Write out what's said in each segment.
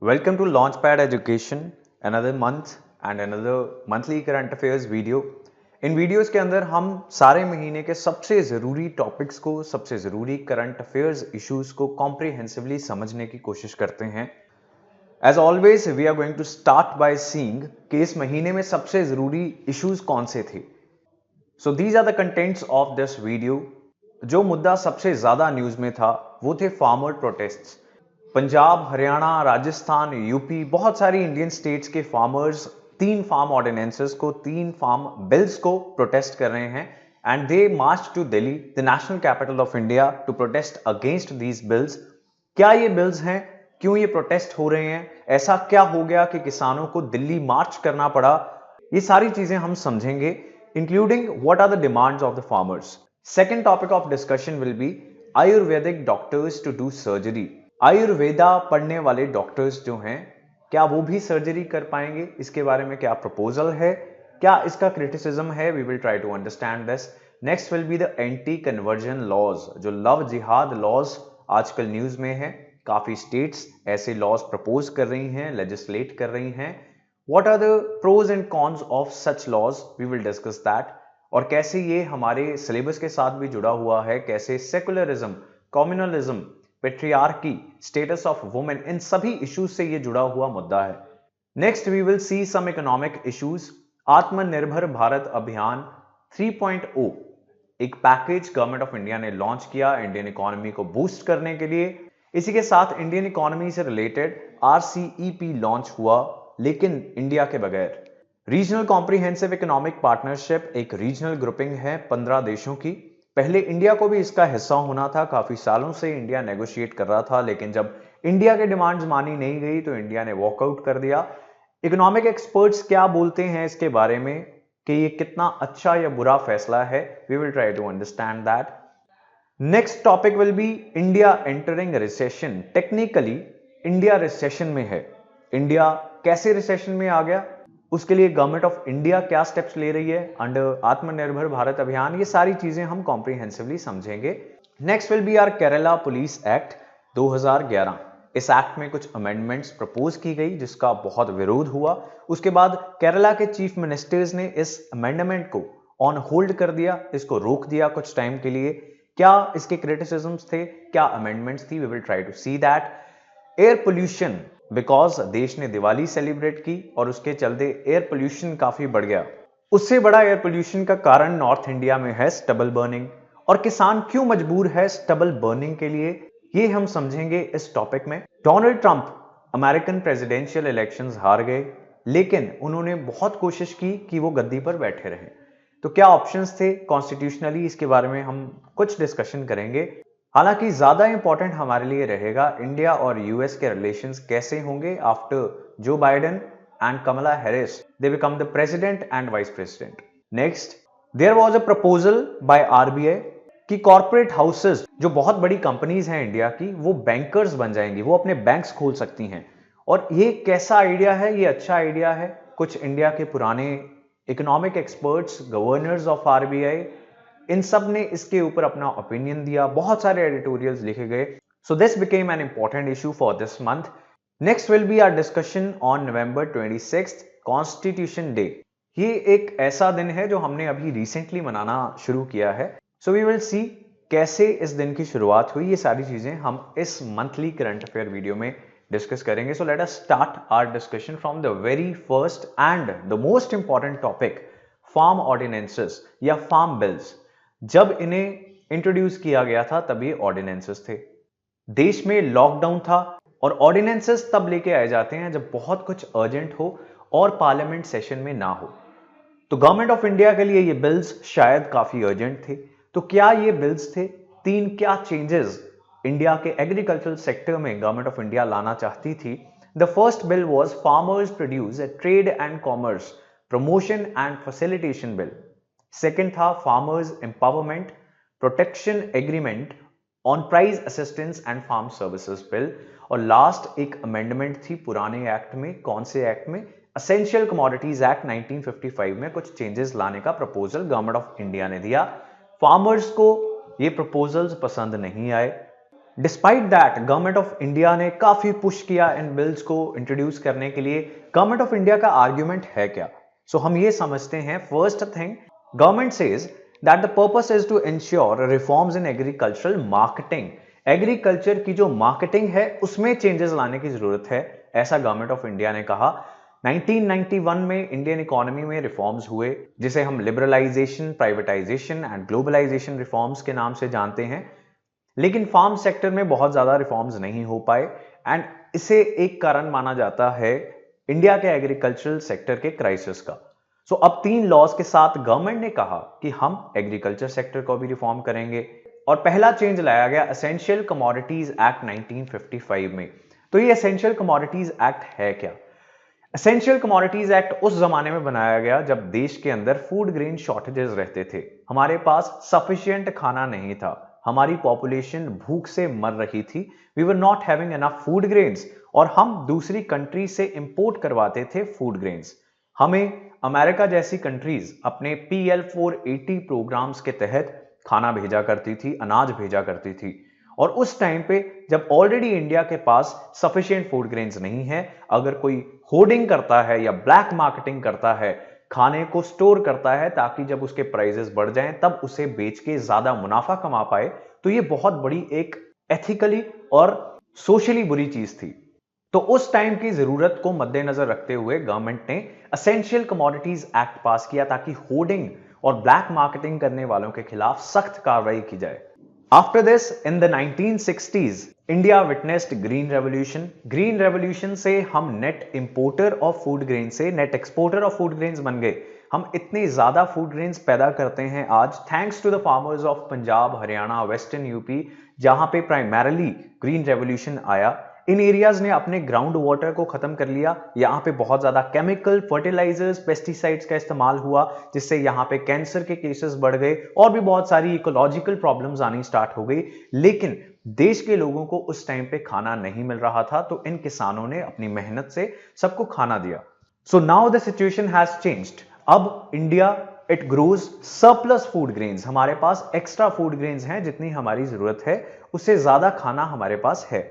Welcome to Launchpad Education, another month and another monthly current affairs video. In videos के अंदर हम सारे महीने के सबसे ज़रूरी टॉपिक्स को, सबसे ज़रूरी करंट अफेयर्स इश्यूज को कॉम्प्रिहेंसिवली समझने की कोशिश करते हैं. As always we are going to start by seeing कि इस महीने में सबसे ज़रूरी इश्यूज कौन से थे. So these are the contents of this video. जो मुद्दा सबसे ज़्यादा न्यूज़ में था वो थे farmer protests. Punjab, Haryana, Rajasthan, UP, बहुत सारी इंडियन स्टेट्स के फार्मर्स 3 फार्म ऑर्डिनेंसेस को, 3 फार्म बिल्स को प्रोटेस्ट कर रहे हैं and they march to Delhi, the national capital of India, to protest against these bills. क्या ये बिल्स हैं? क्यों ये प्रोटेस्ट हो रहे हैं? ऐसा क्या हो गया कि किसानों को दिल्ली मार्च करना पड़ा? ये सारी चीजें हम समझेंगे, including what are the demands of the farmers. Second topic of discussion will be Ayurvedic doctors to do surgery. Ayurveda पढ़ने वाले डॉक्टर्स जो हैं, क्या वो भी सर्जरी कर पाएंगे? इसके बारे में क्या प्रपोजल है, क्या इसका क्रिटिसिज्म है? We will try to understand this. Next will be the anti conversion laws. जो लव जिहाद लॉज आजकल न्यूज में है, काफी स्टेट्स ऐसे लॉज प्रपोज कर रही हैं, लेजिस्लेट कर रही हैं. What are the pros and cons of such laws? We will discuss that. और कैसे ये हमारे सिलेबस के साथ भी जुड़ा हुआ है, कैसे secularism, communalism, patriarchy, status of women, इन सभी इश्यूज से ये जुड़ा हुआ मुद्दा है. Next we will see some economic issues. Atmanirbhar Bharat Abhiyan 3.0 एक पैकेज गवर्नमेंट ऑफ इंडिया ने लॉन्च किया इंडियन इकोनॉमी को बूस्ट करने के लिए. इसी के साथ इंडियन इकोनॉमी से रिलेटेड RCEP लॉन्च हुआ, लेकिन इंडिया के बगैर. रीजनल कॉम्प्रिहेंसिव इकोनॉमिक पार्टनरशिप एक रीजनल ग्रुपिंग है 15 देशों की. पहले इंडिया को भी इसका हिस्सा होना था, काफी सालों से इंडिया नेगोशिएट कर रहा था, लेकिन जब इंडिया के डिमांड्स मानी नहीं गई तो इंडिया ने वॉकआउट कर दिया. इकोनॉमिक एक्सपर्ट्स क्या बोलते हैं इसके बारे में कि ये कितना अच्छा या बुरा फैसला है? We will try to understand that. Next topic will be India entering recession. Technically India recession में है. इंडिया कैसे रिसेशन में आ गया, उसके लिए गवर्नमेंट ऑफ इंडिया क्या स्टेप्स ले रही है अंडर आत्मनिर्भर भारत अभियान, ये सारी चीजें हम कॉम्प्रिहेंसिवली समझेंगे. Next will be our Kerala police act 2011. इस एक्ट में कुछ अमेंडमेंट्स प्रपोज की गई जिसका बहुत विरोध हुआ. उसके बाद केरला के चीफ मिनिस्टर्स ने इस अमेंडमेंट को ऑन होल्ड कर दिया, इसको रोक दिया कुछ टाइम के लिए. क्या इसके क्रिटिसिज्म्स थे, क्या अमेंडमेंट्स थी? We will try to see that. Air pollution, because देश ने दिवाली सेलिब्रेट की और उसके चलते एयर पोल्यूशन काफी बढ़ गया. उससे बड़ा एयर पोल्यूशन का कारण नॉर्थ इंडिया में है स्टबल बर्निंग. और किसान क्यों मजबूर है स्टबल बर्निंग के लिए, ये हम समझेंगे इस टॉपिक में. Donald Trump American presidential elections हार गए, लेकिन उन्होंने बहुत कोशिश की कि वो गद्दी पर बैठे रहे. तो क्या ऑप्शंस थे कॉन्स्टिट्यूशनली, इसके बारे में हम कुछ डिस्कशन करेंगे. हालांकि ज्यादा इंपॉर्टेंट हमारे लिए रहेगा इंडिया और यूएस के रिलेशंस कैसे होंगे after Joe Biden and Kamala Harris they become the president and vice president. Next, there was a proposal by RBI कि कॉर्पोरेट हाउसेस, जो बहुत बड़ी कंपनीज हैं इंडिया की, वो बैंकर्स बन जाएंगी, वो अपने बैंक्स खोल सकती हैं. और ये कैसा आइडिया है? ये अच्छा आइडिया है. कुछ इंडिया के पुराने economic experts, governors of RBI, इन सब ने इसके ऊपर अपना ओपिनियन दिया, बहुत सारे एडिटोरियल्स लिखे गए. So this became an important issue for this month. Next will be our discussion on November 26, constitution day. ये एक ऐसा दिन है जो हमने अभी रिसेंटली मनाना शुरू किया है. सो वी विल सी कैसे इस दिन की शुरुआत हुई. ये सारी चीजें हम इस मंथली करंट अफेयर वीडियो में डिस्कस करेंगे. So let us start our discussion from the very first and the most important topic, farm ordinances या फार्म बिल्स. जब इन्हें इंट्रोड्यूस किया गया था तब ये ऑर्डिनेंसेस थे. देश में लॉकडाउन था और ऑर्डिनेंसेस तब लेके आए जाते हैं जब बहुत कुछ अर्जेंट हो और पार्लियामेंट सेशन में ना हो. तो गवर्नमेंट ऑफ इंडिया के लिए ये बिल्स शायद काफी अर्जेंट थे. तो क्या ये बिल्स थे? 3 क्या चेंजेस इंडिया के एग्रीकल्चरल सेक्टर में गवर्नमेंट ऑफ इंडिया लाना चाहती थी. The first bill was farmers produce trade and commerce promotion and facilitation bill. Second था farmers empowerment protection agreement on price assistance and farm services bill. और last एक amendment थी पुराने act में. कौन से एक्ट में? असेंशियल कमोडिटीज एक्ट 1955 में कुछ चेंजेस लाने का प्रपोजल गवर्नमेंट ऑफ इंडिया ने दिया. फार्मर्स को ये प्रपोजल्स पसंद नहीं आए. Despite that government of India ने काफी पुश किया इन बिल्स को इंट्रोड्यूस करने के लिए। गवर्नमेंट ऑफ इंडिया का आर्ग्यूमेंट है क्या? हम ये समझते हैं। First thing, government says that the purpose is to ensure reforms in agricultural marketing. Agriculture की जो मार्केटिंग है उसमें चेंजेस लाने की जरूरत है, ऐसा गवर्नमेंट ऑफ इंडिया ने कहा। 1991 में इंडियन इकोनॉमी में रिफॉर्म्स हुए, जिसे हम liberalisation, privatisation and globalisation reforms के नाम से जानते हैं। लेकिन फार्म सेक्टर में बहुत ज्यादा रिफॉर्म्स नहीं हो पाए एंड इसे एक कारण माना जाता है इंडिया के एग्रीकल्चरल सेक्टर के क्राइसिस का। अब 3 लॉज के साथ गवर्नमेंट ने कहा कि हम एग्रीकल्चर सेक्टर को भी रिफॉर्म करेंगे और पहला चेंज लाया गया एसेंशियल कमोडिटीज एक्ट 1955 में। ये एसेंशियल कमोडिटीज एक्ट है क्या? एसेंशियल कमोडिटीज एक्ट उस जमाने में बनाया गया जब देश के अंदर फूड ग्रेन शॉर्टेजेस रहते थे, हमारे पास सफिशिएंट खाना नहीं था, हमारी पॉपुलेशन भूख से मर रही थी। We were not having enough food grains और हम दूसरी कंट्री से इंपोर्ट करवाते थे फूड ग्रेन्स। हमें अमेरिका जैसी कंट्रीज अपने PL480 प्रोग्राम्स के तहत खाना भेजा करती थी, अनाज भेजा करती थी। और उस टाइम पे जब ऑलरेडी इंडिया के पास सफिशिएंट फूड ग्रेन्स नहीं है, अगर कोई होर्डिंग करता है या ब्लैक मार्केटिंग करता है, खाने को स्टोर करता है ताकि जब उसके प्राइसेस बढ़ जाएं तब उसे बेच के ज्यादा मुनाफा कमा पाए, तो ये बहुत बड़ी एक एथिकली और सोशली बुरी चीज थी। उस टाइम की जरूरत को मद्देनजर रखते हुए गवर्नमेंट ने एसेंशियल कमोडिटीज एक्ट पास किया ताकि होर्डिंग और ब्लैक मार्केटिंग करने वालों के खिलाफ सख्त कार्रवाई की जाए। After this in the 1960s India witnessed green revolution. Green revolution से हम net importer of food grain से net exporter of food grains बन गए। हम इतने ज्यादा फूड ग्रेन्स पैदा करते हैं आज thanks to the farmers of Punjab, Haryana, western UP, जहां पे प्राइमरली ग्रीन रेवोल्यूशन आया। इन एरियाज ने अपने ग्राउंड वाटर को खत्म कर लिया। यहां पे बहुत ज्यादा केमिकल फर्टिलाइजर्स, पेस्टिसाइड्स का इस्तेमाल हुआ, जिससे यहां पे कैंसर के केसेस बढ़ गए और भी बहुत सारी इकोलॉजिकल प्रॉब्लम्स आनी स्टार्ट हो गई। लेकिन देश के लोगों को उस टाइम पे खाना नहीं मिल रहा था, तो इन किसानों ने अपनी मेहनत से सबको खाना दिया। Now the situation has changed. अब India it grows surplus food grains. हमारे पास एक्स्ट्रा फूड ग्रेन्स हैं, जितनी हमारी जरूरत है उससे ज्यादा खाना हमारे पास है।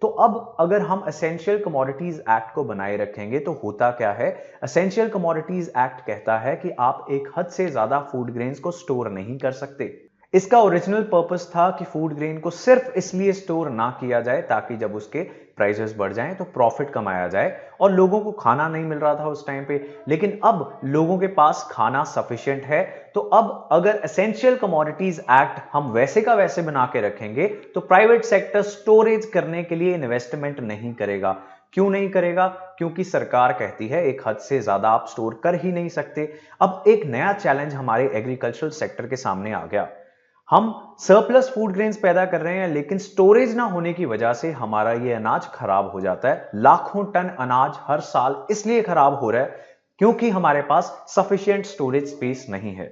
अब अगर हम एसेंशियल कमोडिटीज एक्ट को बनाए रखेंगे तो होता क्या है? एसेंशियल कमोडिटीज एक्ट कहता है कि आप एक हद से ज्यादा फूड ग्रेन्स को स्टोर नहीं कर सकते। इसका ओरिजिनल पर्पस था कि फूड ग्रेन को सिर्फ इसलिए स्टोर ना किया जाए ताकि जब उसके प्राइसेस बढ़ जाएं तो प्रॉफिट कमाया जाए, और लोगों को खाना नहीं मिल रहा था उस टाइम पे। लेकिन अब लोगों के पास खाना सफिशिएंट है, तो अब अगर एसेंशियल कमोडिटीज एक्ट हम वैसे का वैसे बना के रखेंगे तो प्राइवेट सेक्टर स्टोरेज करने के लिए इन्वेस्टमेंट नहीं करेगा। क्यों नहीं करेगा? क्योंकि सरकार कहती है एक हद से ज्यादा आप स्टोर कर ही नहीं सकते। अब एक नया चैलेंज हमारे एग्रीकल्चरल सेक्टर के सामने आ गया। हम सरप्लस फूड ग्रेन्स पैदा कर रहे हैं, लेकिन स्टोरेज ना होने की वजह से हमारा ये अनाज खराब हो जाता है। लाखों टन अनाज हर साल इसलिए खराब हो रहा है क्योंकि हमारे पास सफिशिएंट स्टोरेज स्पेस नहीं है।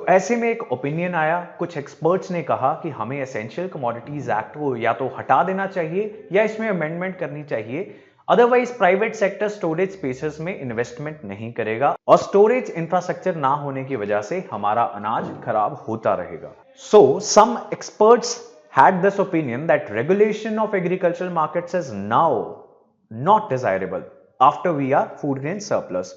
ऐसे में एक ओपिनियन आया, कुछ एक्सपर्ट्स ने कहा कि हमें एसेंशियल कमोडिटीज एक्ट को या तो हटा देना चाहिए या इसमें अमेंडमेंट करनी चाहिए। Otherwise private sector storage spaces में इन्वेस्टमेंट नहीं करेगा और स्टोरेज इंफ्रास्ट्रक्चर ना होने की वजह से हमारा अनाज खराब होता रहेगा। Some experts had this opinion that regulation of agricultural markets is now not desirable after we are food grain surplus.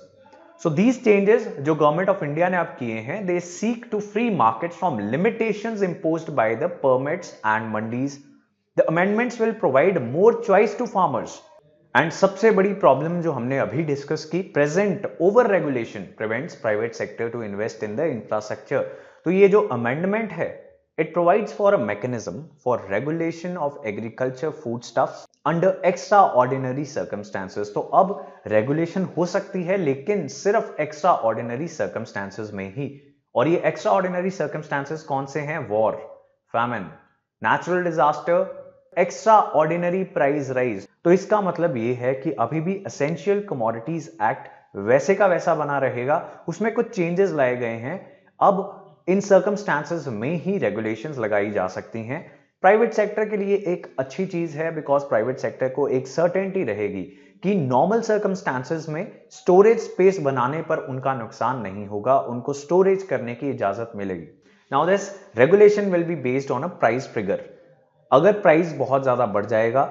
These changes जो गवर्नमेंट ऑफ इंडिया ने अब किए हैं, they seek to free markets from limitations imposed by the permits and mandis. The amendments will provide more choice to farmers. And सबसे बड़ी problem जो हमने अभी डिस्कस की, present over regulation prevents private sector to invest in the infrastructure. ये जो amendment है, it provides for a mechanism for regulation of agriculture food stuffs under extra ordinary circumstances. अब रेगुलेशन हो सकती है लेकिन सिर्फ एक्स्ट्रा ऑर्डिनरी सर्कमस्टांसेस में ही। और ये एक्स्ट्रा ऑर्डिनरी सर्कमस्टांसेस कौन से हैं? War, famine, natural disaster, extra ordinary price rise. इसका मतलब यह है कि अभी भी एसेंशियल कमोडिटीज एक्ट वैसे का वैसा बना रहेगा, उसमें कुछ चेंजेस लाए गए हैं। अब इन सर्कमस्टांसेस में ही रेगुलेशंस लगाई जा सकती हैं। प्राइवेट सेक्टर के लिए एक अच्छी चीज है, बिकॉज प्राइवेट सेक्टर को एक सर्टेनिटी रहेगी कि नॉर्मल सर्कमस्टांसेस में स्टोरेज स्पेस बनाने पर उनका नुकसान नहीं होगा, उनको स्टोरेज करने की इजाजत मिलेगी। Now this regulation will be based on a price trigger. अगर प्राइस बहुत ज्यादा बढ़ जाएगा,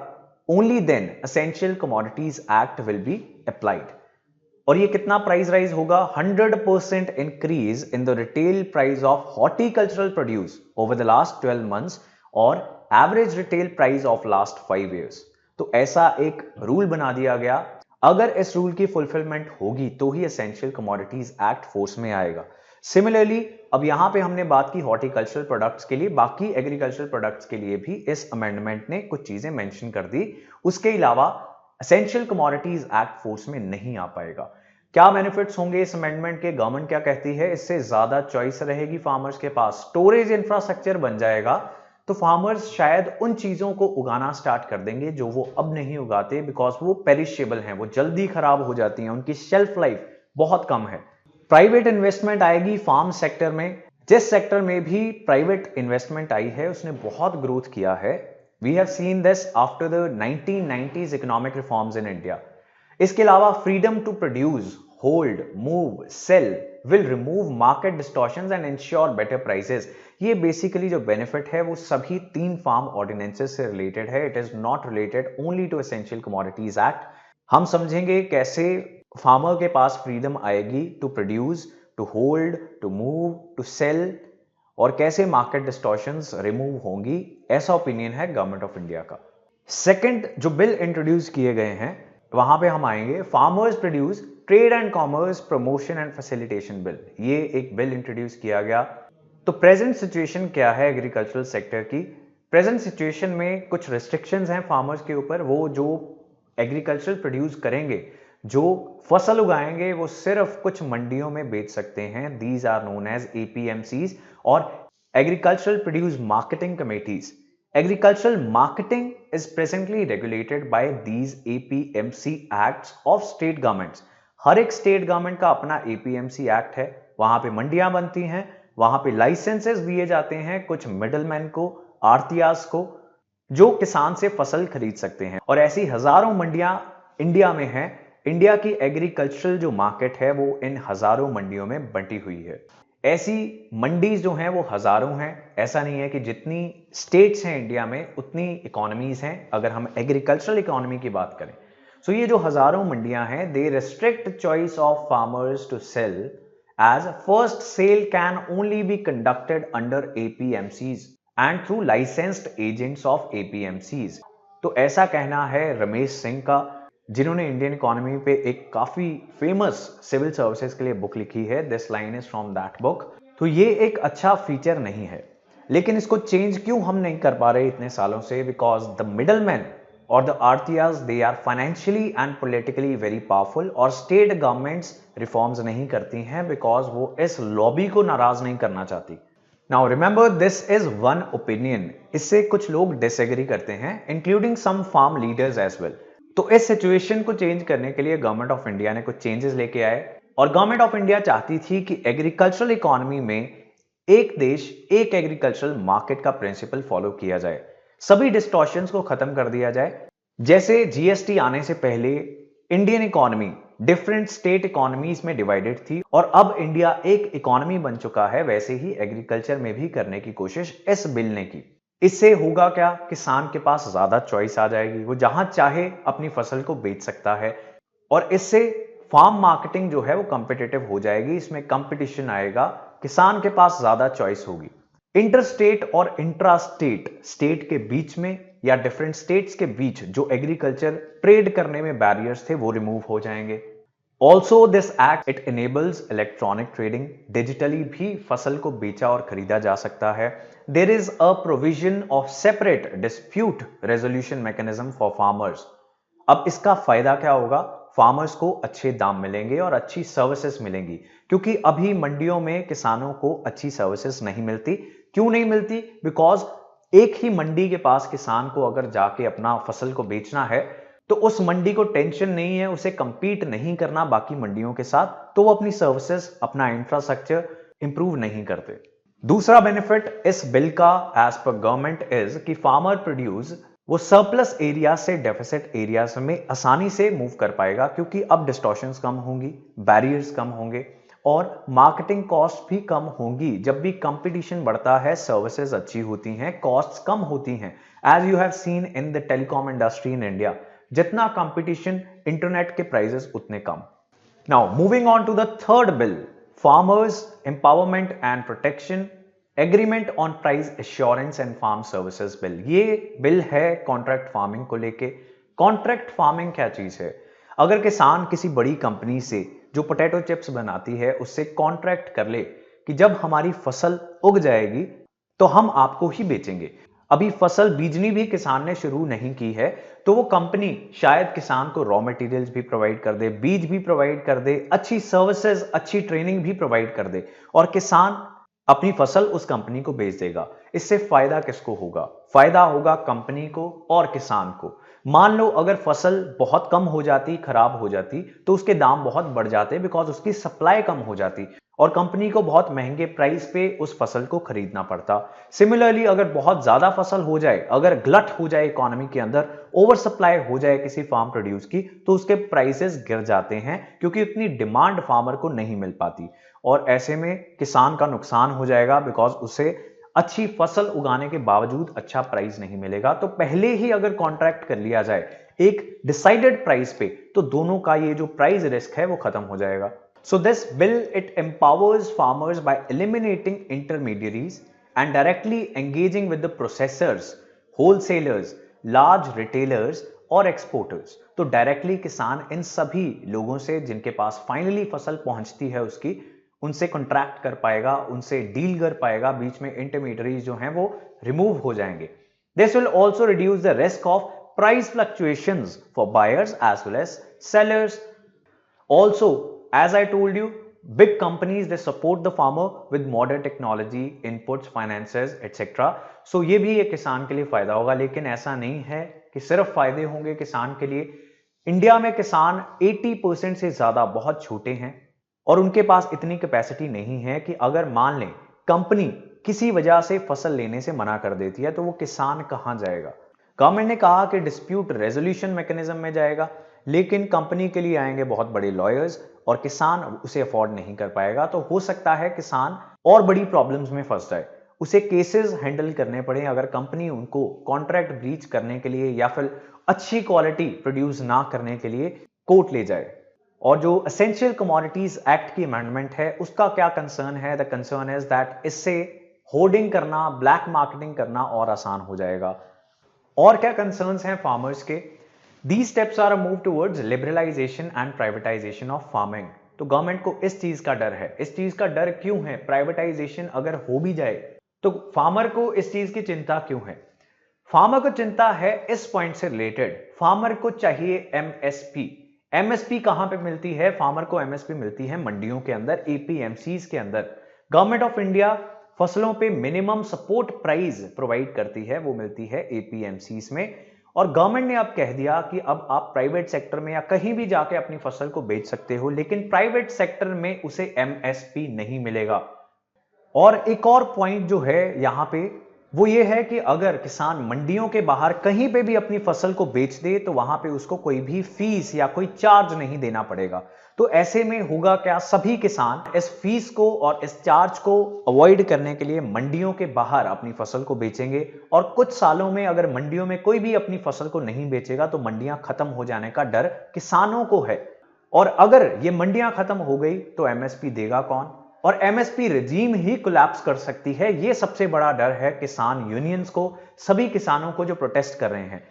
only then essential commodities act will be applied. और ये कितना प्राइस राइज होगा? 100% increase in the retail price of horticultural produce over the last 12 months और average retail price of last 5 years. तो ऐसा एक रूल बना दिया गया। अगर इस रूल की फुलफिलमेंट होगी तो ही एसेंशियल कमोडिटीज एक्ट फोर्स में आएगा। सिमिलरली अब यहां पे हमने बात की हॉर्टिकल्चरल प्रोडक्ट्स के लिए, बाकी एग्रीकल्चरल प्रोडक्ट्स के लिए भी इस अमेंडमेंट ने कुछ चीजें मेंशन कर दी। उसके अलावा एसेंशियल कमोडिटीज एक्ट फोर्स में नहीं आ पाएगा। क्या बेनिफिट्स होंगे इस अमेंडमेंट के? गवर्नमेंट क्या कहती है? इससे ज्यादा चॉइस रहेगी फार्मर्स के पास, स्टोरेज इंफ्रास्ट्रक्चर बन जाएगा, तो फार्मर्स शायद उन चीजों को उगाना स्टार्ट कर देंगे जो वो अब नहीं उगाते, बिकॉज वो पेरिशेबल हैं, वो जल्दी खराब हो जाती हैं, उनकी शेल्फ लाइफ बहुत कम है। प्राइवेट इन्वेस्टमेंट आएगी फार्म सेक्टर में। जिस सेक्टर में भी प्राइवेट इन्वेस्टमेंट आई है उसने बहुत ग्रोथ किया है। We have seen this after the 1990s economic reforms in India. इसके अलावा freedom to produce, hold, move, sell will remove market distortions and ensure better prices. ये बेसिकली जो बेनिफिट है वो सभी 3 फार्म ऑर्डिनेंसेस से रिलेटेड है। It is not related only to essential commodities act. हम समझेंगे कैसे फार्मर के पास फ्रीडम आएगी to produce, to hold, to move, to sell, और कैसे मार्केट डिस्टॉर्शंस रिमूव होंगी। ऐसा ओपिनियन है गवर्नमेंट ऑफ इंडिया का। सेकंड जो बिल इंट्रोड्यूस किए गए हैं वहां पे हम आएंगे, farmers produce trade and commerce promotion and facilitation bill. ये एक बिल इंट्रोड्यूस किया गया। तो प्रेजेंट सिचुएशन क्या है एग्रीकल्चरल सेक्टर की? प्रेजेंट सिचुएशन में कुछ रिस्ट्रिक्शंस हैं फार्मर्स के ऊपर। वो जो एग्रीकल्चरल प्रोड्यूस करेंगे, जो फसल उगाएंगे, वो सिर्फ कुछ मंडियों में बेच सकते हैं। These are known as APMCs और agricultural produce marketing committees. Agricultural marketing is presently regulated by these APMC acts of state governments. हर एक स्टेट गवर्नमेंट का अपना APMC एक्ट है। वहां पे मंडियां बनती हैं, वहां पे लाइसेंसेस दिए जाते हैं कुछ मिडलमैन को, आड़तियास को, जो किसान से फसल खरीद सकते हैं। और ऐसी हजारों मंडियां इंडिया में हैं। इंडिया की एग्रीकल्चरल जो मार्केट है वो इन हजारों मंडियों में बंटी हुई है। ऐसी मंडीज जो हैं वो हजारों हैं। ऐसा नहीं है कि जितनी स्टेट्स हैं इंडिया में उतनी इकोनॉमीज हैं, अगर हम एग्रीकल्चरल इकोनॉमी की बात करें। सो ये जो हजारों मंडियां हैं, they restrict choice of farmers to sell as first sale can only be conducted under APMCs and through licensed agents of APMCs. तो ऐसा कहना है रमेश सिंह का, जिन्होंने इंडियन इकोनॉमी पे एक काफी फेमस सिविल सर्विसेज के लिए बुक लिखी है। This line is from that book. तो ये एक अच्छा फीचर नहीं है, लेकिन इसको चेंज क्यों हम नहीं कर पा रहे इतने सालों से? बिकॉज द मिडलमैन और द आरटीआर्स, they are financially and politically very powerful, और स्टेट गवर्नमेंट्स रिफॉर्म्स नहीं करती हैं बिकॉज वो इस लॉबी को नाराज नहीं करना चाहती। Now remember, this is one opinion. इससे कुछ लोग डिसएग्री करते हैं, including some farm leaders as well. तो इस सिचुएशन को चेंज करने के लिए गवर्नमेंट ऑफ इंडिया ने कुछ चेंजेस लेके आए। और गवर्नमेंट ऑफ इंडिया चाहती थी कि एग्रीकल्चरल इकोनॉमी में एक देश एक एग्रीकल्चरल मार्केट का प्रिंसिपल फॉलो किया जाए, सभी डिस्टॉर्शंस को खत्म कर दिया जाए। जैसे जीएसटी आने से पहले Indian economy different state economies में डिवाइडेड थी, और अब इंडिया एक इकोनॉमी बन चुका है, वैसे ही एग्रीकल्चर में भी करने की कोशिश इस बिल ने की। इससे होगा क्या? किसान के पास ज्यादा चॉइस आ जाएगी, वो जहां चाहे अपनी फसल को बेच सकता है, और इससे फार्म मार्केटिंग जो है वो कॉम्पिटिटिव हो जाएगी। इसमें कंपटीशन आएगा, किसान के पास ज्यादा चॉइस होगी। इंटर स्टेट और इंट्रा स्टेट, स्टेट के बीच में या डिफरेंट स्टेट्स के बीच जो एग्रीकल्चर ट्रेड करने में बैरियर्स थे वो रिमूव हो जाएंगे। Also this act it enables electronic trading. Digitally भी फसल को बेचा और खरीदा जा सकता है। There is a provision of separate dispute resolution mechanism for farmers. अब इसका फायदा क्या होगा? फार्मर्स को अच्छे दाम मिलेंगे और अच्छी सर्विसेज मिलेंगी, क्योंकि अभी मंडियों में किसानों को अच्छी सर्विसेज नहीं मिलती। क्यों नहीं मिलती? बिकॉज एक ही मंडी के पास किसान को अगर जाके अपना फसल को बेचना है तो उस मंडी को टेंशन नहीं है, उसे कंपीट नहीं करना बाकी मंडियों के साथ, तो वो अपनी सर्विसेज, अपना इंफ्रास्ट्रक्चर इंप्रूव नहीं करते। दूसरा बेनिफिट इस बिल का एज पर गवर्नमेंट इज कि फार्मर प्रोड्यूस वो सरप्लस एरिया से डेफिसिट एरियाज में आसानी से मूव कर पाएगा, क्योंकि अब डिस्टॉर्शंस कम होंगी, बैरियर्स कम होंगे और मार्केटिंग कॉस्ट भी कम होंगी। जब भी कंपटीशन बढ़ता है, सर्विसेज अच्छी होती हैं, कॉस्ट्स कम होती हैं, as you have seen in the telecom industry in India, जितना कंपटीशन इंटरनेट के प्राइसेस उतने कम। Now moving on to the third bill, farmers empowerment and protection agreement on price assurance and farm services bill. ये bill है contract farming को लेके। Contract farming क्या चीज है? अगर किसान किसी बड़ी कंपनी से जो पोटैटो चिप्स बनाती है उससे कॉन्ट्रैक्ट कर ले कि जब हमारी फसल उग जाएगी तो हम आपको ही बेचेंगे, अभी फसल बीजनी भी किसान ने शुरू नहीं की है, तो वो कंपनी शायद किसान को रॉ मटेरियल्स भी प्रोवाइड कर दे, बीज भी प्रोवाइड कर दे, अच्छी सर्विसेज, अच्छी ट्रेनिंग भी प्रोवाइड कर दे और किसान अपनी फसल उस कंपनी को बेच देगा। इससे फायदा किसको होगा? फायदा होगा कंपनी को और किसान को। मान लो अगर फसल बहुत कम हो जाती, खराब हो जाती, तो उसके दाम बहुत बढ़ जाते बिकॉज उसकी सप्लाई कम हो जाती और कंपनी को बहुत महंगे प्राइस पे उस फसल को खरीदना पड़ता। सिमिलरली अगर बहुत ज्यादा फसल हो जाए, अगर ग्लट हो जाए इकोनॉमी के अंदर, ओवर सप्लाई हो जाए किसी फार्म प्रोड्यूस की, तो उसके प्राइसेस गिर जाते हैं क्योंकि उतनी डिमांड फार्मर को नहीं मिल पाती और ऐसे में किसान का नुकसान हो जाएगा बिकॉज उसे अच्छी फसल उगाने के बावजूद अच्छा प्राइस नहीं मिलेगा। तो पहले ही अगर कॉन्ट्रैक्ट कर लिया जाए एक डिसाइडेड प्राइस पे, तो दोनों का ये जो प्राइस रिस्क है वो खत्म हो जाएगा। So this bill, it empowers farmers by eliminating intermediaries and directly engaging with the processors, wholesalers, large retailers और exporters। तो डायरेक्टली किसान इन सभी लोगों से जिनके पास फाइनली फसल पहुंचती है उसकी, उनसे कॉन्ट्रैक्ट कर पाएगा, उनसे डील कर पाएगा, बीच में इंटरमीडियरीज जो हैं वो रिमूव हो जाएंगे। This will also reduce the risk of price fluctuations for buyers as well as sellers. Also, as I told you, big companies they support the farmer with modern technology, inputs, finances, etc. So ये भी एक किसान के लिए फायदा होगा, लेकिन ऐसा नहीं है कि सिर्फ फायदे होंगे किसान के लिए। इंडिया में किसान 80% से ज्यादा बहुत छोटे हैं और उनके पास इतनी कैपेसिटी नहीं है कि अगर मान लें कंपनी किसी वजह से फसल लेने से मना कर देती है तो वो किसान कहां जाएगा? गवर्नमेंट ने कहा कि डिस्प्यूट रेजोल्यूशन मैकेनिज्म में जाएगा, लेकिन कंपनी के लिए आएंगे बहुत बड़े लॉयर्स और किसान उसे अफोर्ड नहीं कर पाएगा। तो हो सकता है किसान और बड़ी प्रॉब्लम्स में फंस जाए, उसे केसेस हैंडल करने पड़े अगर कंपनी उनको कॉन्ट्रैक्ट ब्रीच करने के लिए या फिर अच्छी क्वालिटी प्रोड्यूस ना करने के लिए कोर्ट ले जाए। और जो एसेंशियल कमोडिटीज एक्ट की अमेंडमेंट है उसका क्या कंसर्न है? द कंसर्न इज दैट इससे होर्डिंग करना, ब्लैक मार्केटिंग करना और आसान हो जाएगा। और क्या कंसर्न्स हैं फार्मर्स के? These steps are a move towards liberalization and privatization of farming। तो गवर्नमेंट को इस चीज का डर है। इस चीज का डर क्यों है? प्राइवेटाइजेशन अगर हो भी जाए तो फार्मर को इस चीज की चिंता क्यों है? फार्मर को चिंता है इस पॉइंट से रिलेटेड, फार्मर को चाहिए एमएसपी। एमएसपी कहां पे मिलती है? फार्मर को एमएसपी मिलती है मंडियों के अंदर, एपीएमसीज के अंदर। गवर्नमेंट ऑफ इंडिया फसलों पे मिनिमम सपोर्ट प्राइस प्रोवाइड करती है, वो मिलती है एपीएमसीज में। और गवर्नमेंट ने अब कह दिया कि अब आप प्राइवेट सेक्टर में या कहीं भी जाके अपनी फसल को बेच सकते हो, लेकिन प्राइवेट सेक्टर में उसे एमएसपी नहीं मिलेगा। और एक और पॉइंट जो है यहां पे वो ये है कि अगर किसान मंडियों के बाहर कहीं पे भी अपनी फसल को बेच दे तो वहां पे उसको कोई भी फीस या कोई चार्ज नहीं देना पड़ेगा। तो ऐसे में होगा क्या? सभी किसान इस फीस को और इस चार्ज को अवॉइड करने के लिए मंडियों के बाहर अपनी फसल को बेचेंगे और कुछ सालों में अगर मंडियों में कोई भी अपनी फसल को नहीं बेचेगा तो मंडियां खत्म हो जाने का डर किसानों को है। और अगर ये मंडियां खत्म हो गई तो एमएसपी देगा कौन? और एमएसपी रिजीम ही कोलैप्स कर सकती है। ये सबसे बड़ा डर है किसान यूनियंस को, सभी किसानों को जो प्रोटेस्ट कर रहे हैं।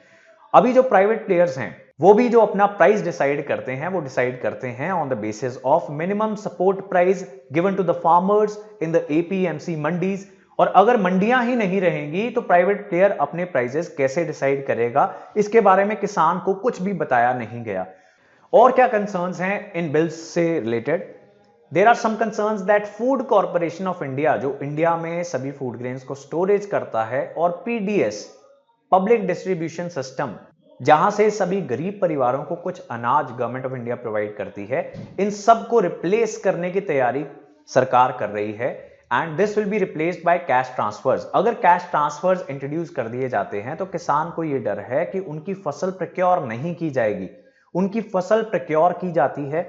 अभी जो प्राइवेट प्लेयर्स हैं वो भी जो अपना प्राइस डिसाइड करते हैं वो डिसाइड करते हैं on the basis of minimum support price given to the farmers in the APMC mandis. और अगर मंडियां ही नहीं रहेंगी तो प्राइवेट प्लेयर अपने प्राइसेस कैसे डिसाइड करेगा? इसके बारे में किसान को कुछ भी बताया नहीं गया। और क्या कंसर्न्स हैं इन बिल्स से related? There are some concerns that food corporation of India, जो इंडिया में सभी फूड ग्रेन्स को स्टोरेज करता है, और पीडीएस पब्लिक डिस्ट्रीब्यूशन सिस्टम, जहां से सभी गरीब परिवारों को कुछ अनाज गवर्नमेंट ऑफ इंडिया प्रोवाइड करती है, इन सब को रिप्लेस करने की तैयारी सरकार कर रही है। And this will be replaced by cash transfers. अगर कैश ट्रांसफर्स इंट्रोड्यूस कर दिए जाते हैं तो किसान को यह डर है कि उनकी फसल प्रोक्योर नहीं की जाएगी। उनकी फसल प्रोक्योर की जाती है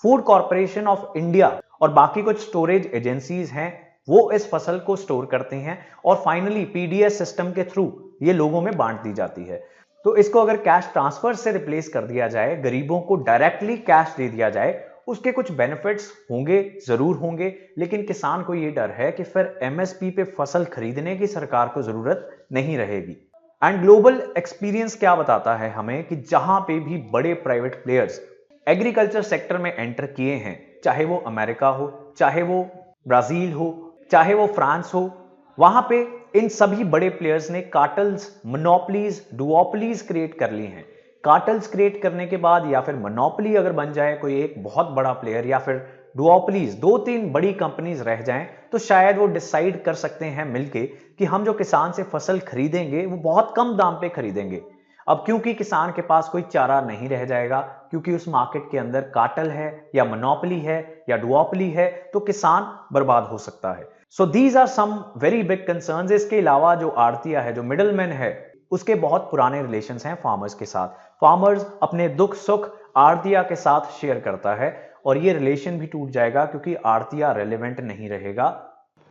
फूड कॉर्पोरेशन ऑफ इंडिया और बाकी कुछ स्टोरेज एजेंसीज हैं वो इस फसल को स्टोर करते हैं और फाइनली पीडीएस सिस्टम के थ्रू ये लोगों में बांट दी जाती है। तो इसको अगर कैश ट्रांसफर से रिप्लेस कर दिया जाए, गरीबों को डायरेक्टली कैश दे दिया जाए, उसके कुछ बेनिफिट्स होंगे, जरूर होंगे, लेकिन किसान को ये डर है कि फिर एमएसपी पे फसल खरीदने की सरकार को जरूरत नहीं रहेगी। एंड ग्लोबल एक्सपीरियंस क्या बताता है हमें कि जहां पे भी बड़े प्राइवेट प्लेयर्स एग्रीकल्चर सेक्टर में एंटर किए हैं, चाहे वो अमेरिका हो, चाहे वो ब्राजील हो, चाहे वो फ्रांस हो, वहां पे इन सभी बड़े प्लेयर्स ने कार्टल्स, मोनोपोलीज, डुओपोलीज क्रिएट कर ली हैं। कार्टल्स क्रिएट करने के बाद या फिर मोनोपोली अगर बन जाए कोई एक बहुत बड़ा प्लेयर, या फिर डुओपोलीज, दो तीन बड़ी कंपनीज रह जाएं, तो शायद वो डिसाइड कर सकते हैं मिलके कि हम जो किसान से फसल खरीदेंगे वो बहुत कम दाम पे खरीदेंगे। अब क्योंकि किसान के पास कोई चारा नहीं रह जाएगा, क्योंकि उस मार्केट के अंदर कार्टल है या मोनोपोली है या डुओपोली है, तो किसान बर्बाद हो सकता है। So these are some very big concerns. इसके अलावा जो आड़तिया है, जो मिडलमैन है, उसके बहुत पुराने रिलेशंस हैं फार्मर्स के साथ। फार्मर्स अपने दुख सुख आड़तिया के साथ शेयर करता है और ये रिलेशन भी टूट जाएगा क्योंकि आड़तिया रेलेवेंट नहीं रहेगा।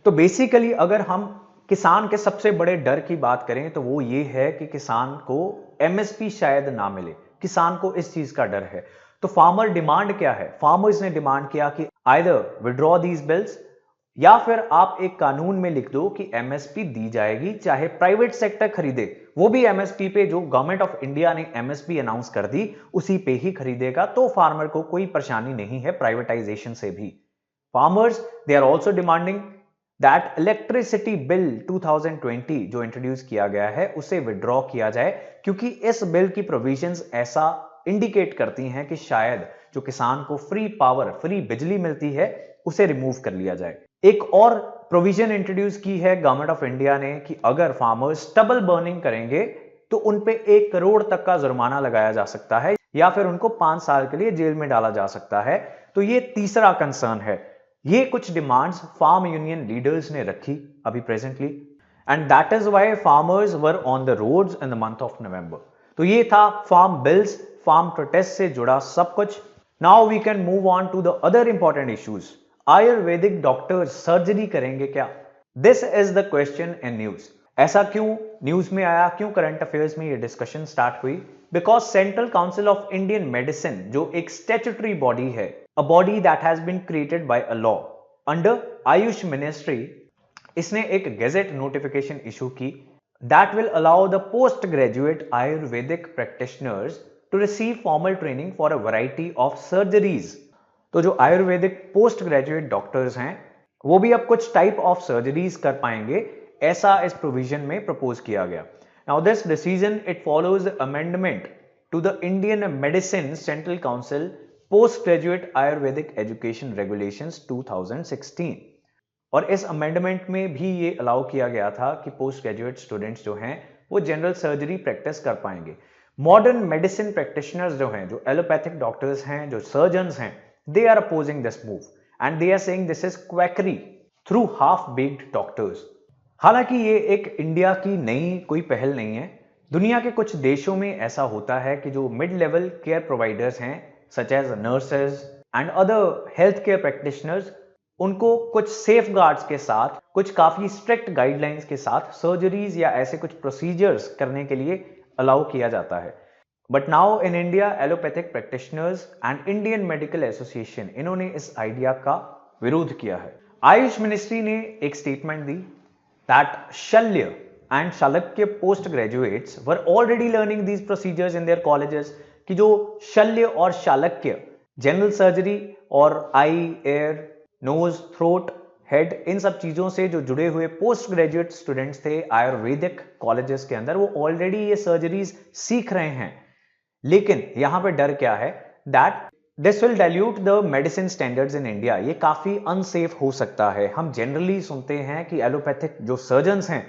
तो बेसिकली अगर हम किसान के सबसे बड़े डर की बात करें तो वो ये है कि किसान को एमएसपी शायद ना मिले, किसान को इस चीज का डर है। तो फार्मर डिमांड क्या है? फार्मर्स ने डिमांड किया कि आइदर विड्रॉ दीज बिल्स, या फिर आप एक कानून में लिख दो कि एमएसपी दी जाएगी, चाहे प्राइवेट सेक्टर खरीदे, वो भी एमएसपी पे, जो गवर्नमेंट ऑफ इंडिया ने एमएसपी अनाउंस कर दी उसी पे ही खरीदेगा, तो फार्मर को कोई परेशानी नहीं है प्राइवेटाइजेशन से भी। Farmers they are also demanding that electricity bill 2020 जो इंट्रोड्यूस किया गया है उसे विड्रॉ किया जाए, क्योंकि इस बिल की प्रोविजंस ऐसा इंडिकेट करती हैं कि शायद जो किसान को फ्री पावर, फ्री बिजली मिलती है, उसे रिमूव कर लिया जाए। एक और प्रोविजन इंट्रोड्यूस की है गवर्नमेंट ऑफ इंडिया ने कि अगर फार्मर्स स्टबल बर्निंग करेंगे तो उन पे 1 करोड़ तक का जुर्माना लगाया जा सकता है या फिर उनको 5 साल के लिए जेल में डाला जा सकता है। तो ये तीसरा कंसर्न है। ये कुछ डिमांड्स फार्म यूनियन लीडर्स ने रखी अभी presently, and that is why farmers were on the roads in the month of November. तो ये था फार्म बिल्स, फार्म प्रोटेस्ट से जुड़ा सब कुछ। Now we can move on to the other important issues. Ayurvedic doctors surgery करेंगे क्या? This is the question in news. ऐसा क्यों न्यूज में आया, क्यों करंट अफेयर्स में ये डिस्कशन स्टार्ट हुई? Because central council of Indian medicine, जो एक स्टैट्यूटरी बॉडी है, a body that has been created by a law under Ayush ministry, इसने एक गेजेट नोटिफिकेशन इशू की that will allow the postgraduate Ayurvedic practitioners to receive formal training for a variety of surgeries। तो जो Ayurvedic post graduate doctors हैं वो भी अब कुछ टाइप ऑफ सर्जरीज कर पाएंगे, ऐसा इस प्रोविजन में प्रपोज किया गया। Now this decision it follows amendment to the Indian medicine central council post graduate ayurvedic education regulations 2016। और इस अमेंडमेंट में भी ये अलाउ किया गया था कि पोस्ट ग्रेजुएट स्टूडेंट्स जो हैं वो जनरल सर्जरी प्रैक्टिस कर पाएंगे। मॉडर्न मेडिसिन प्रैक्टिशनर्स जो हैं, जो एलोपैथिक डॉक्टर्स हैं, जो सर्जन्स हैं, they are opposing this move and they are saying this is quackery through half baked doctors. हालांकि ये एक इंडिया की नई कोई पहल नहीं है। दुनिया के कुछ देशों में ऐसा होता है कि जो मिड लेवल केयर प्रोवाइडर्स हैं such as nurses and other healthcare practitioners, उनको कुछ safeguards के साथ, कुछ काफी strict guidelines के साथ सर्जरीज या ऐसे कुछ प्रोसीजर्स करने के लिए अलाउ किया जाता है। But now in India allopathic practitioners and Indian medical association, इन्होंने इस आइडिया का विरोध किया है। आयुष मिनिस्ट्री ने एक स्टेटमेंट दी that Shalya and Shalakya post graduates were already learning these procedures in their colleges, कि जो शल्य और शालक्य जनरल सर्जरी और eye, ear, nose, throat, head, इन सब चीजों से जो जुड़े हुए पोस्ट ग्रेजुएट स्टूडेंट्स थे आयुर्वेदिक कॉलेजेस के अंदर, वो ऑलरेडी ये सर्जरीज सीख रहे हैं। लेकिन यहां पे डर क्या है? That this will dilute the medicine standards in India. ये काफी अनसेफ हो सकता है। हम जनरली सुनते हैं कि एलोपैथिक जो सर्जन्स हैं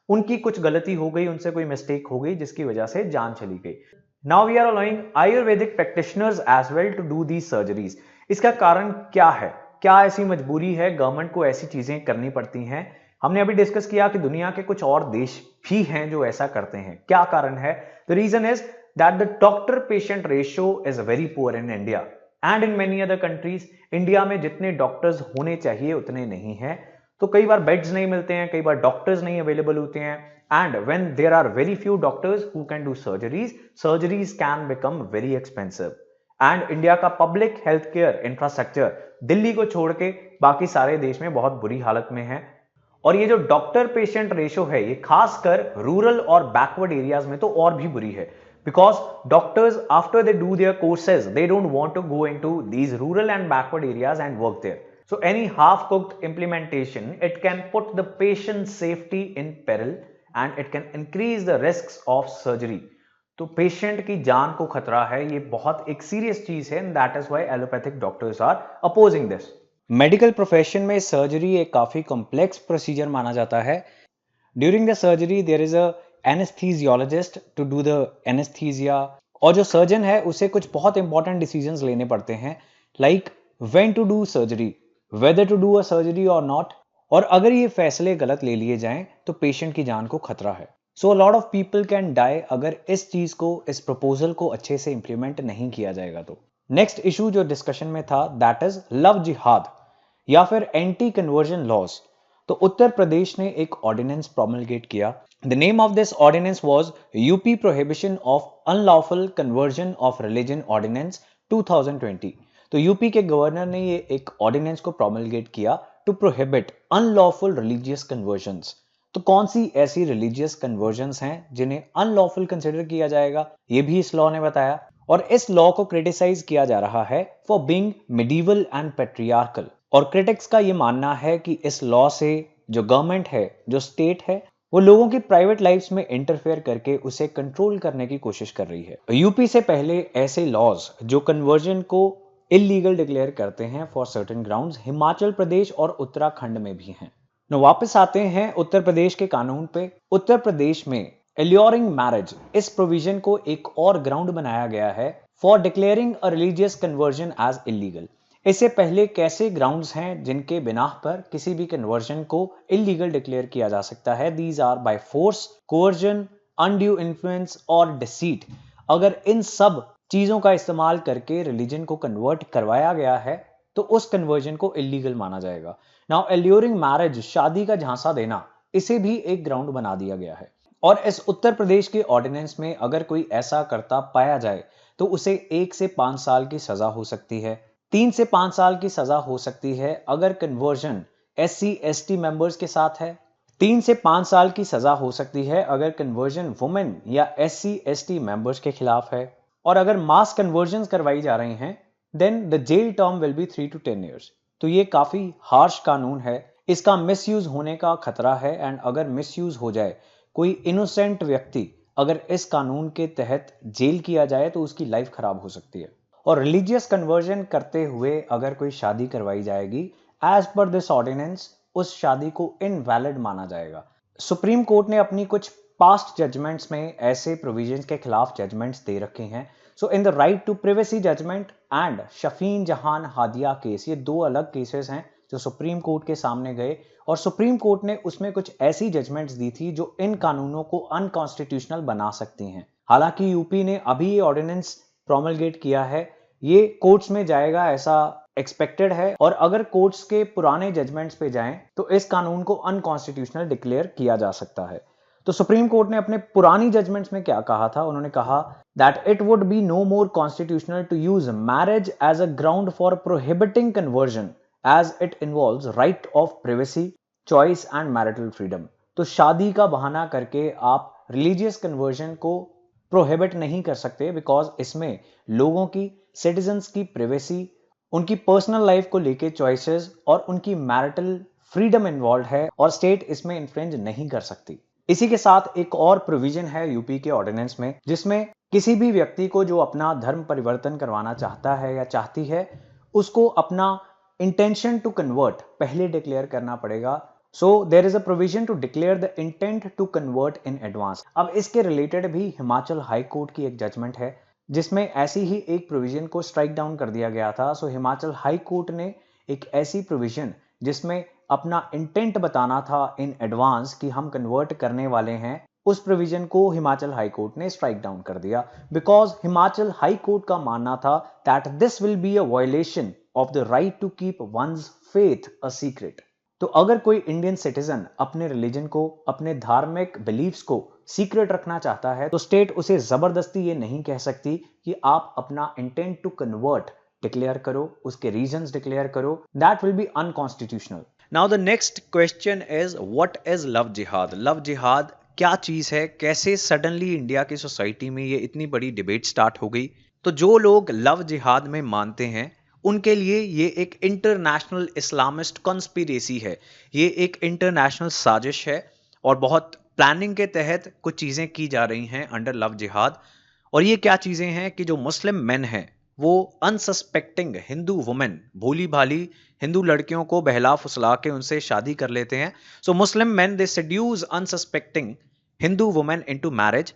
उनकी कुछ गलती हो गई, उनसे कोई मिस्टेक हो गई जिसकी वजह से जान चली गई। Now we are allowing Ayurvedic practitioners as well to do these surgeries। इसका कारण क्या है? क्या ऐसी मजबूरी है, गवर्नमेंट को ऐसी चीजें करनी पड़ती हैं? हमने अभी डिस्कस किया कि दुनिया के कुछ और देश भी हैं जो ऐसा करते हैं। क्या कारण है? The reason is that the doctor patient ratio is very poor in India and in many other countries। India में जितने डॉक्टर्स होने चाहिए उतने नहीं हैं। तो कई बार बेड्स नहीं मिलते हैं, कई बार डॉक्टर्स नहीं अवेलेबल होते हैं, and when there are very few doctors who can do surgeries can become very expensive. And India का public health care infrastructure Delhi को छोड़ के बाकी सारे देश में बहुत बुरी हालत में है। और ये जो डॉक्टर पेशेंट रेशो है ये खासकर रूरल और बैकवर्ड एरियाज में तो और भी बुरी है, because doctors after they do their courses they don't want to go into these rural and backward areas and work there. So any half-cooked implementation, it can put the patient's safety in peril and it can increase the risks of surgery. तो patient की जान को खतरा है, ये बहुत एक serious चीज है, that is why allopathic doctors are opposing this. Medical profession में सर्जरी एक काफी कॉम्प्लेक्स प्रोसीजर माना जाता है। During the surgery there is a anaesthesiologist to do the anaesthesia, और जो सर्जन है उसे कुछ बहुत इंपॉर्टेंट डिसीजंस लेने पड़ते हैं, like when to do surgery, whether to do a surgery और नॉट, और अगर ये फैसले गलत ले लिए जाएं तो पेशेंट की जान को खतरा है। So a lot of people can die अगर इस चीज को, इस प्रपोजल को अच्छे से इंप्लीमेंट नहीं किया जाएगा तो। नेक्स्ट इशू जो डिस्कशन में था दैट इज लव जिहाद या फिर एंटी कन्वर्जन लॉज। तो उत्तर प्रदेश ने एक ऑर्डिनेंस प्रोमलगेट किया। The name of this ordinance was UP prohibition of unlawful conversion of religion ordinance 2020। तो यूपी के गवर्नर ने ये एक ऑर्डिनेंस को प्रोमलगेट किया to prohibit unlawful religious conversions. तो कौन सी ऐसी रिलीजियस कन्वर्जन्स हैं जिन्हें अनलॉफुल कंसिडर किया जाएगा, ये भी इस लॉ ने बताया। और इस लॉ को क्रिटिसाइज किया जा रहा है for being medieval and patriarchal. और क्रिटिक्स का ये मानना है कि इस लॉ से जो गवर्नमेंट है, जो स्टेट है, वो लोगों की प्राइवेट लाइफ्स में इंटरफेयर करके उसे कंट्रोल करने की कोशिश कर रही है। यूपी से पहले ऐसे लॉज जो कन्वर्जन को इलीगल डिक्लेयर करते हैं for certain grounds Himachal Pradesh और उत्तराखंड में भी हैं। नो वापस आते हैं उत्तर प्रदेश के कानून पे। उत्तर प्रदेश में एल्योरिंग मैरिज, इस प्रोविजन को एक और ग्राउंड बनाया गया है for declaring a religious conversion as illegal. इससे पहले कैसे ग्राउंड्स हैं जिनके बिना पर किसी भी कन्वर्जन को इलीगल डिक्लेयर किया जा सकता है? These are by force, coercion, undue influence और डिसीट। अगर इन सब चीजों का इस्तेमाल करके रिलीजन को कन्वर्ट करवाया गया है तो उस कन्वर्जन को इलीगल माना जाएगा। नाउ एल्योरिंग मैरिज, शादी का झांसा देना, इसे भी एक ग्राउंड बना दिया गया है। और इस उत्तर प्रदेश के ऑर्डिनेंस में अगर कोई ऐसा करता पाया जाए तो उसे 1 से 5 साल की सजा हो सकती है, 3 से 5 साल की सजा हो सकती है अगर कन्वर्जन SC/ST मेंबर्स के साथ है, 3 से 5 साल की सजा हो सकती है अगर कन्वर्जन वुमेन या SC/ST मेंबर्स के खिलाफ है, और अगर मास कन्वर्जन करवाई जा रही हैं then the jail term will be 3 to 10 years। तो ये काफी हार्श कानून है, इसका मिसयूज होने का खतरा है, एंड अगर मिसयूज हो जाए, कोई इनोसेंट व्यक्ति अगर इस कानून के तहत जेल किया जाए तो उसकी लाइफ खराब हो सकती है। और रिलीजियस कन्वर्जन करते हुए अगर कोई शादी करवाई जाएगी एज पर दिस ऑर्डिनेंस, उस शादी को इनवैलिड माना जाएगा। सुप्रीम कोर्ट ने अपनी कुछ पास्ट जजमेंट्स में ऐसे प्रोविजंस के खिलाफ जजमेंट्स दे रखे हैं। So in the right to privacy judgment and Shafin Jahan Hadiya case, ये 2 अलग केसेस हैं जो सुप्रीम कोर्ट के सामने गए, और सुप्रीम कोर्ट ने उसमें कुछ ऐसी जजमेंट्स दी थी जो इन कानूनों को अनकॉन्स्टिट्यूशनल बना सकती हैं। हालांकि यूपी ने अभी ये ऑर्डिनेंस प्रोमलगेट किया है, ये कोर्ट्स में जाएगा ऐसा एक्सपेक्टेड है, और अगर कोर्ट्स के पुराने जजमेंट्स पे जाएं तो इस कानून को अनकॉन्स्टिट्यूशनल डिक्लेयर किया जा सकता है। तो सुप्रीम कोर्ट ने अपने पुरानी जजमेंट्स में क्या कहा था? उन्होंने कहा that it would be no more constitutional to use marriage as a ground for prohibiting conversion as it involves right of privacy, choice and marital freedom. तो शादी का बहाना करके आप रिलीजियस कन्वर्जन को प्रोहिबिट नहीं कर सकते, बिकॉज इसमें लोगों की, सिटीजन्स की प्रिवेसी, उनकी पर्सनल लाइफ को लेके चॉइसेस और उनकी मैरिटल फ्रीडम इन्वॉल्व है, और स्टेट इसमें इन्फ्रिंज नहीं कर सकती। इसी के साथ एक और प्रोविजन है यूपी के ऑर्डिनेंस में जिसमें किसी भी व्यक्ति को जो अपना धर्म परिवर्तन करवाना चाहता है या चाहती है, उसको अपना इंटेंशन टू कन्वर्ट पहले डिक्लेयर करना पड़ेगा। So there is a provision to declare the intent to convert in advance. अब इसके रिलेटेड भी हिमाचल हाई कोर्ट की एक जजमेंट है जिसमें ऐसी ही एक प्रोविजन को स्ट्राइक डाउन कर दिया गया था। सो हिमाचल हाई कोर्ट ने एक ऐसी प्रोविजन जिसमें अपना इंटेंट बताना था इन एडवांस कि हम कन्वर्ट करने वाले हैं, उस प्रोविजन को हिमाचल हाई कोर्ट ने स्ट्राइक डाउन कर दिया, बिकॉज हिमाचल हाई कोर्ट का मानना था that this will be a violation of the right to keep one's faith a secret. तो अगर कोई इंडियन सिटीजन अपने रिलीजन को, अपने धार्मिक बिलीफ्स को सीक्रेट रखना चाहता है तो स्टेट उसे जबरदस्ती ये नहीं कह सकती कि आप अपना इंटेंट टू कन्वर्ट डिक्लेयर करो, उसके रीजंस डिक्लेयर करो. That will be unconstitutional. Now the next question is what is love जिहाद. लव जिहाद क्या चीज है, कैसे सडनली इंडिया की सोसाइटी में ये इतनी बड़ी डिबेट स्टार्ट हो गई. तो जो लोग लव जिहाद में मानते हैं उनके लिए ये एक इंटरनेशनल इस्लामिस्ट कॉन्स्पिरेसी है, ये एक इंटरनेशनल साजिश है और बहुत प्लानिंग के तहत कुछ चीजें की जा रही हैं अंडर लव जिहाद. और ये क्या चीजें हैं कि जो मुस्लिम मेन हैं वो अनसस्पेक्टिंग हिंदू वुमेन, भोली भाली हिंदू लड़कियों को बहला फुसला के उनसे शादी कर लेते हैं. So Muslim men they seduce unsuspecting Hindu women into marriage,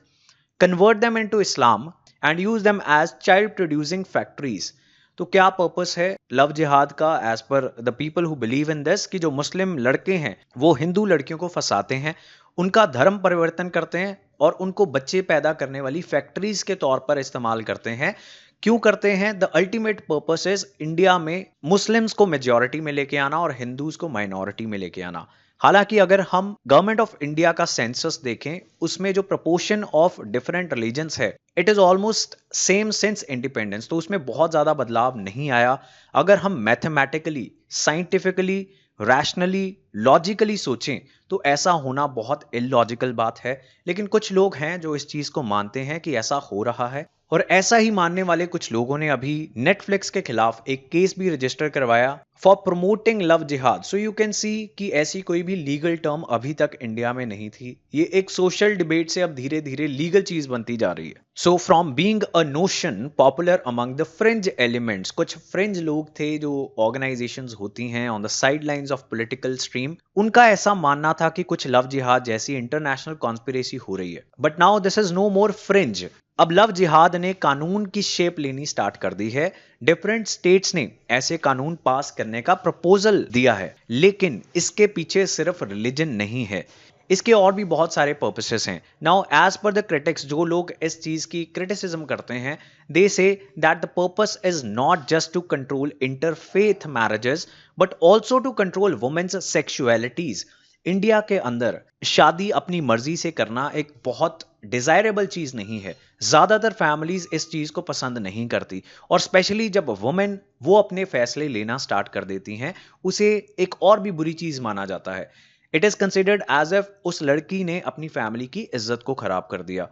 convert them into Islam and use them as child producing factories. तो क्या पर्पस है लव जिहाद का as per the people who believe in this, कि जो मुस्लिम लड़के हैं वो हिंदू लड़कियों को फंसाते हैं, उनका धर्म परिवर्तन करते हैं और उनको बच्चे पैदा करने वाली फैक्ट्रीज के तौर पर इस्तेमाल करते हैं. क्यों करते हैं? The ultimate purpose is India में मुस्लिम्स को मेजॉरिटी में लेके आना और हिंदूज को माइनॉरिटी में लेके आना. हालांकि अगर हम गवर्नमेंट ऑफ इंडिया का सेंसस देखें उसमें जो प्रोपोर्शन ऑफ डिफरेंट रिलीजन्स है it is almost same since independence, तो उसमें बहुत ज्यादा बदलाव नहीं आया. अगर हम मैथमेटिकली, साइंटिफिकली, रैशनली, लॉजिकली सोचें तो ऐसा होना बहुत इलॉजिकल बात है. लेकिन कुछ लोग हैं जो इस चीज को मानते हैं कि ऐसा हो रहा है, और ऐसा ही मानने वाले कुछ लोगों ने अभी नेटफ्लिक्स के खिलाफ एक केस भी रजिस्टर करवाया फॉर प्रमोटिंग लव जिहाद. सो यू कैन सी कि ऐसी कोई भी लीगल टर्म अभी तक इंडिया में नहीं थी. ये एक सोशल डिबेट से अब धीरे धीरे लीगल चीज बनती जा रही है. So from being a notion popular among the fringe elements, कुछ फ्रिंज लोग थे जो ऑर्गेनाइजेशंस होती हैं on the side lines of political stream, उनका ऐसा मानना था कि कुछ लव जिहाद जैसी इंटरनेशनल कॉन्स्पिरेसी हो रही है. But now this is no more fringe. अब लव जिहाद ने कानून की शेप लेनी स्टार्ट कर दी है. डिफरेंट स्टेट्स ने ऐसे कानून पास करने का प्रपोजल दिया है, लेकिन इसके पीछे सिर्फ रिलीजन नहीं है, इसके और भी बहुत सारे पर्पसेस हैं. Now as per the critics, जो लोग इस चीज की क्रिटिसिज्म करते हैं, they say that the purpose is not just to control interfaith marriages but also to control women's sexualities. India के अंदर शादी अपनी मर्जी से करना एक बहुत डिजायरेबल चीज नहीं है. ज्यादातर फैमिलीज इस चीज को पसंद नहीं करती, और स्पेशली जब वुमेन वो अपने फैसले लेना स्टार्ट कर देती हैं उसे एक और भी बुरी चीज माना जाता है. It is considered as if उस लड़की ने अपनी फैमिली की इज्जत को खराब कर दिया.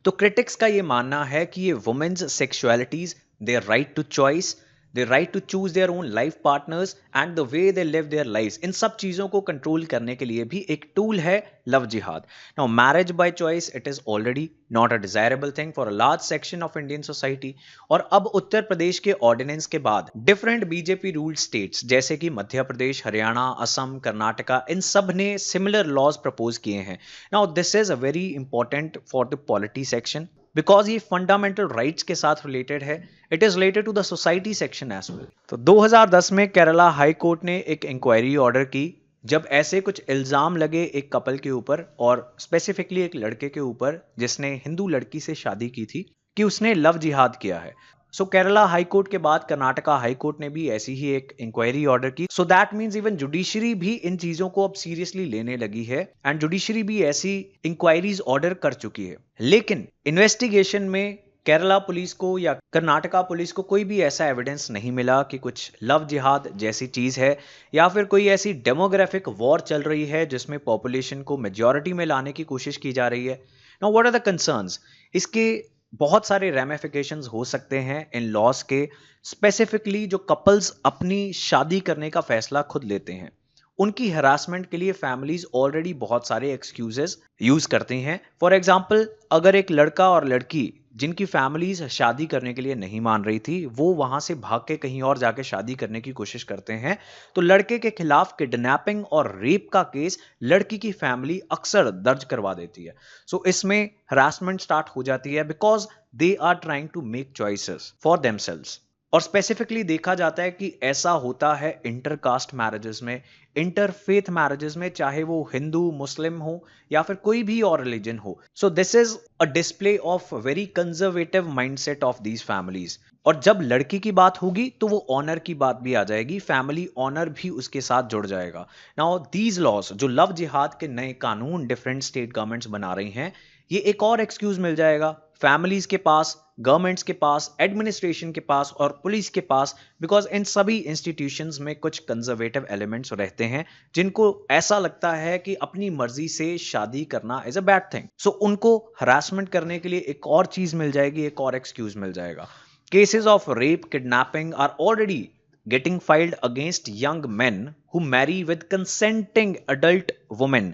तो क्रिटिक्स का ये मानना है कि ये women's sexualities, their right to choice, their right to choose their own life partners and the way they live their lives, इन सब चीजों को कंट्रोल करने के लिए भी एक टूल है लव जिहाद. Now marriage by choice it is already not a desirable thing for a large section of Indian society. और अब उत्तर प्रदेश के ऑर्डिनेंस के बाद डिफरेंट बीजेपी रूल्ड स्टेट्स जैसे कि मध्य प्रदेश, हरियाणा, असम, कर्नाटका, इन सब ने सिमिलर लॉज प्रपोज किए हैं. Now this is a very important for the polity section because ये फंडामेंटल राइट्स के साथ रिलेटेड है. It is related to the society section as well. तो 2010 में केरला हाई कोर्ट ने एक इंक्वायरी ऑर्डर की जब ऐसे कुछ इल्जाम लगे एक कपल के ऊपर, और स्पेसिफिकली एक लड़के के ऊपर जिसने हिंदू लड़की से शादी की थी, कि उसने लव जिहाद किया है. सो केरला हाई कोर्ट के बाद कर्नाटका हाई कोर्ट ने भी ऐसी ही एक इंक्वायरी ऑर्डर की. So that means even judiciary भी इन चीजों को अब सीरियसली लेने लगी है एंड जुडिशरी भी ऐसी इंक्वायरीज ऑर्डर कर चुकी है. लेकिन इन्वेस्टिगेशन में केरला पुलिस को या कर्नाटका पुलिस को कोई भी ऐसा एविडेंस नहीं मिला कि कुछ लव जिहाद जैसी चीज है या फिर कोई ऐसी डेमोग्राफिक वॉर चल रही है जिसमें पॉपुलेशन को मेजॉरिटी में लाने की कोशिश की जा रही है. Now what are the concerns? इसके बहुत सारे रैमिफिकेशंस हो सकते हैं इन लॉस के. स्पेसिफिकली जो कपल्स अपनी शादी करने का फैसला खुद लेते हैं उनकी हरासमेंट के लिए फैमिलीज ऑलरेडी बहुत सारे एक्सक्यूजेस यूज करती हैं. फॉर एग्जांपल, अगर एक लड़का और लड़की जिनकी फैमिलीज शादी करने के लिए नहीं मान रही थी वो वहां से भाग के कहीं और जाके शादी करने की कोशिश करते हैं तो लड़के के खिलाफ किडनैपिंग और रेप का केस लड़की की फैमिली अक्सर दर्ज करवा देती है. सो इसमें हरासमेंट स्टार्ट हो जाती है because they are trying to make choices for themselves. और स्पेसिफिकली देखा जाता है कि ऐसा होता है इंटरकास्ट मैरिजेस में, इंटरफेथ मैरिजेस में, चाहे वो हिंदू मुस्लिम हो या फिर कोई भी और रिलीजन हो. सो this is a display of very conservative mindset of these families. और जब लड़की की बात होगी तो वो ऑनर की बात भी आ जाएगी, फैमिली ऑनर भी उसके साथ जुड़ जाएगा. नाउ दीज लॉज, जो लव जिहाद के नए कानून डिफरेंट स्टेट गवर्नमेंट्स बना रही हैं, ये एक और एक्सक्यूज मिल जाएगा फैमिलीज के पास, गवर्नमेंट्स के पास, एडमिनिस्ट्रेशन के पास और पुलिस के पास, बिकॉज इन सभी इंस्टीट्यूशंस में कुछ कंजर्वेटिव एलिमेंट्स रहते हैं जिनको ऐसा लगता है कि अपनी मर्जी से शादी करना इज अ बैड थिंग. सो उनको हरासमेंट करने के लिए एक और चीज मिल जाएगी, एक और एक्सक्यूज मिल जाएगा. Cases of rape, kidnapping are already getting filed against young men who marry with consenting adult women.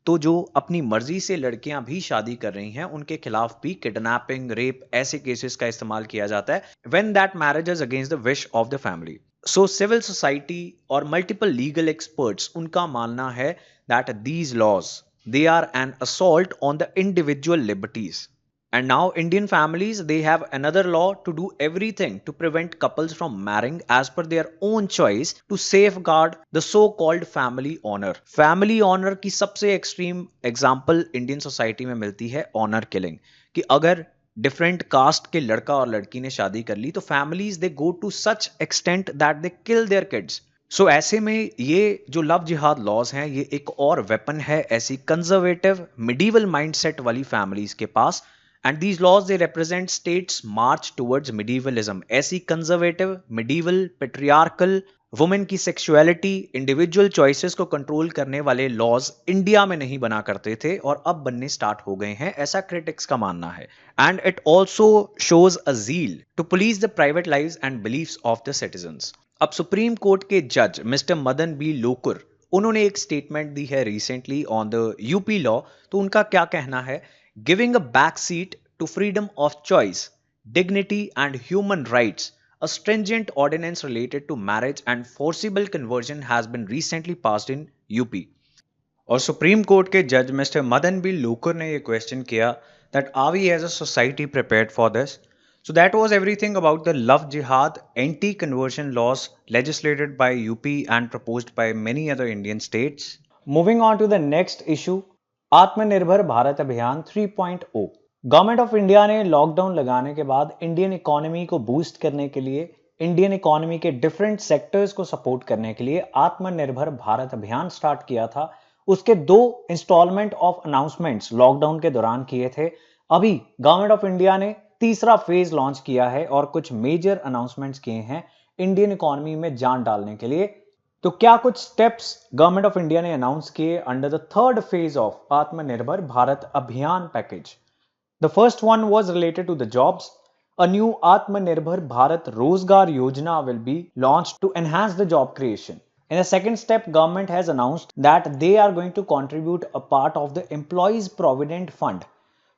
तो जो अपनी मर्जी से लड़कियां भी शादी कर रही हैं उनके खिलाफ भी किडनैपिंग, रेप ऐसे केसेस का इस्तेमाल किया जाता है when that marriage is against the wish of the family. So civil society और multiple legal experts उनका मानना है that these laws they are an assault on the individual liberties. And now Indian families, they have another law to do everything to prevent couples from marrying as per their own choice to safeguard the so-called family honor. Family honor की सबसे extreme example Indian society में मिलती है honor killing. कि अगर different caste के लड़का और लड़की ने शादी कर ली तो families they go to such extent that they kill their kids. सो ऐसे में ये जो लव जिहाद लॉज हैं ये एक और वेपन है ऐसी कंजर्वेटिव मिडीवल माइंडसेट वाली फैमिलीज के पास. And these laws they represent states march towards medievalism. ऐसी conservative, medieval, patriarchal, women की sexuality, individual choices को control करने वाले laws इंडिया में नहीं बना करते थे और अब बनने स्टार्ट हो गए हैं, ऐसा critics का मानना है. And it also shows a zeal to police the private lives and beliefs of the citizens. अब सुप्रीम कोर्ट के जज मिस्टर मदन बी लोकुर, उन्होंने एक स्टेटमेंट दी है recently on the UP law. तो उनका क्या कहना है? Giving a backseat to freedom of choice, dignity and human rights, a stringent ordinance related to marriage and forcible conversion has been recently passed in UP. और supreme court के जज mister Madan B Lokur ने ये क्वेश्चन किया that are we as a society prepared for this? So that was everything about the love jihad anti-conversion laws legislated by UP and proposed by many other Indian states. Moving on to the next issue, आत्मनिर्भर Bharat Abhiyan 3.0. Government of India ने lockdown लगाने के बाद Indian economy को boost करने के लिए, Indian economy के डिफरेंट सेक्टर्स को सपोर्ट करने के लिए आत्मनिर्भर भारत अभियान स्टार्ट किया था. उसके 2 इंस्टॉलमेंट ऑफ अनाउंसमेंट्स लॉकडाउन के दौरान किए थे. अभी गवर्नमेंट ऑफ इंडिया ने तीसरा फेज लॉन्च किया है और कुछ मेजर अनाउंसमेंट्स किए हैं इंडियन इकोनॉमी में जान डालने के लिए. तो क्या कुछ स्टेप्स गवर्नमेंट ऑफ इंडिया ने अनाउंस किए under the third phase of Atmanirbhar Bharat Abhiyan package. The first one was related to the jobs. A new Atmanirbhar Bharat Rozgar Yojana will be launched to enhance the job creation. In the second step, government has announced that they are going to contribute a part of the employees provident fund.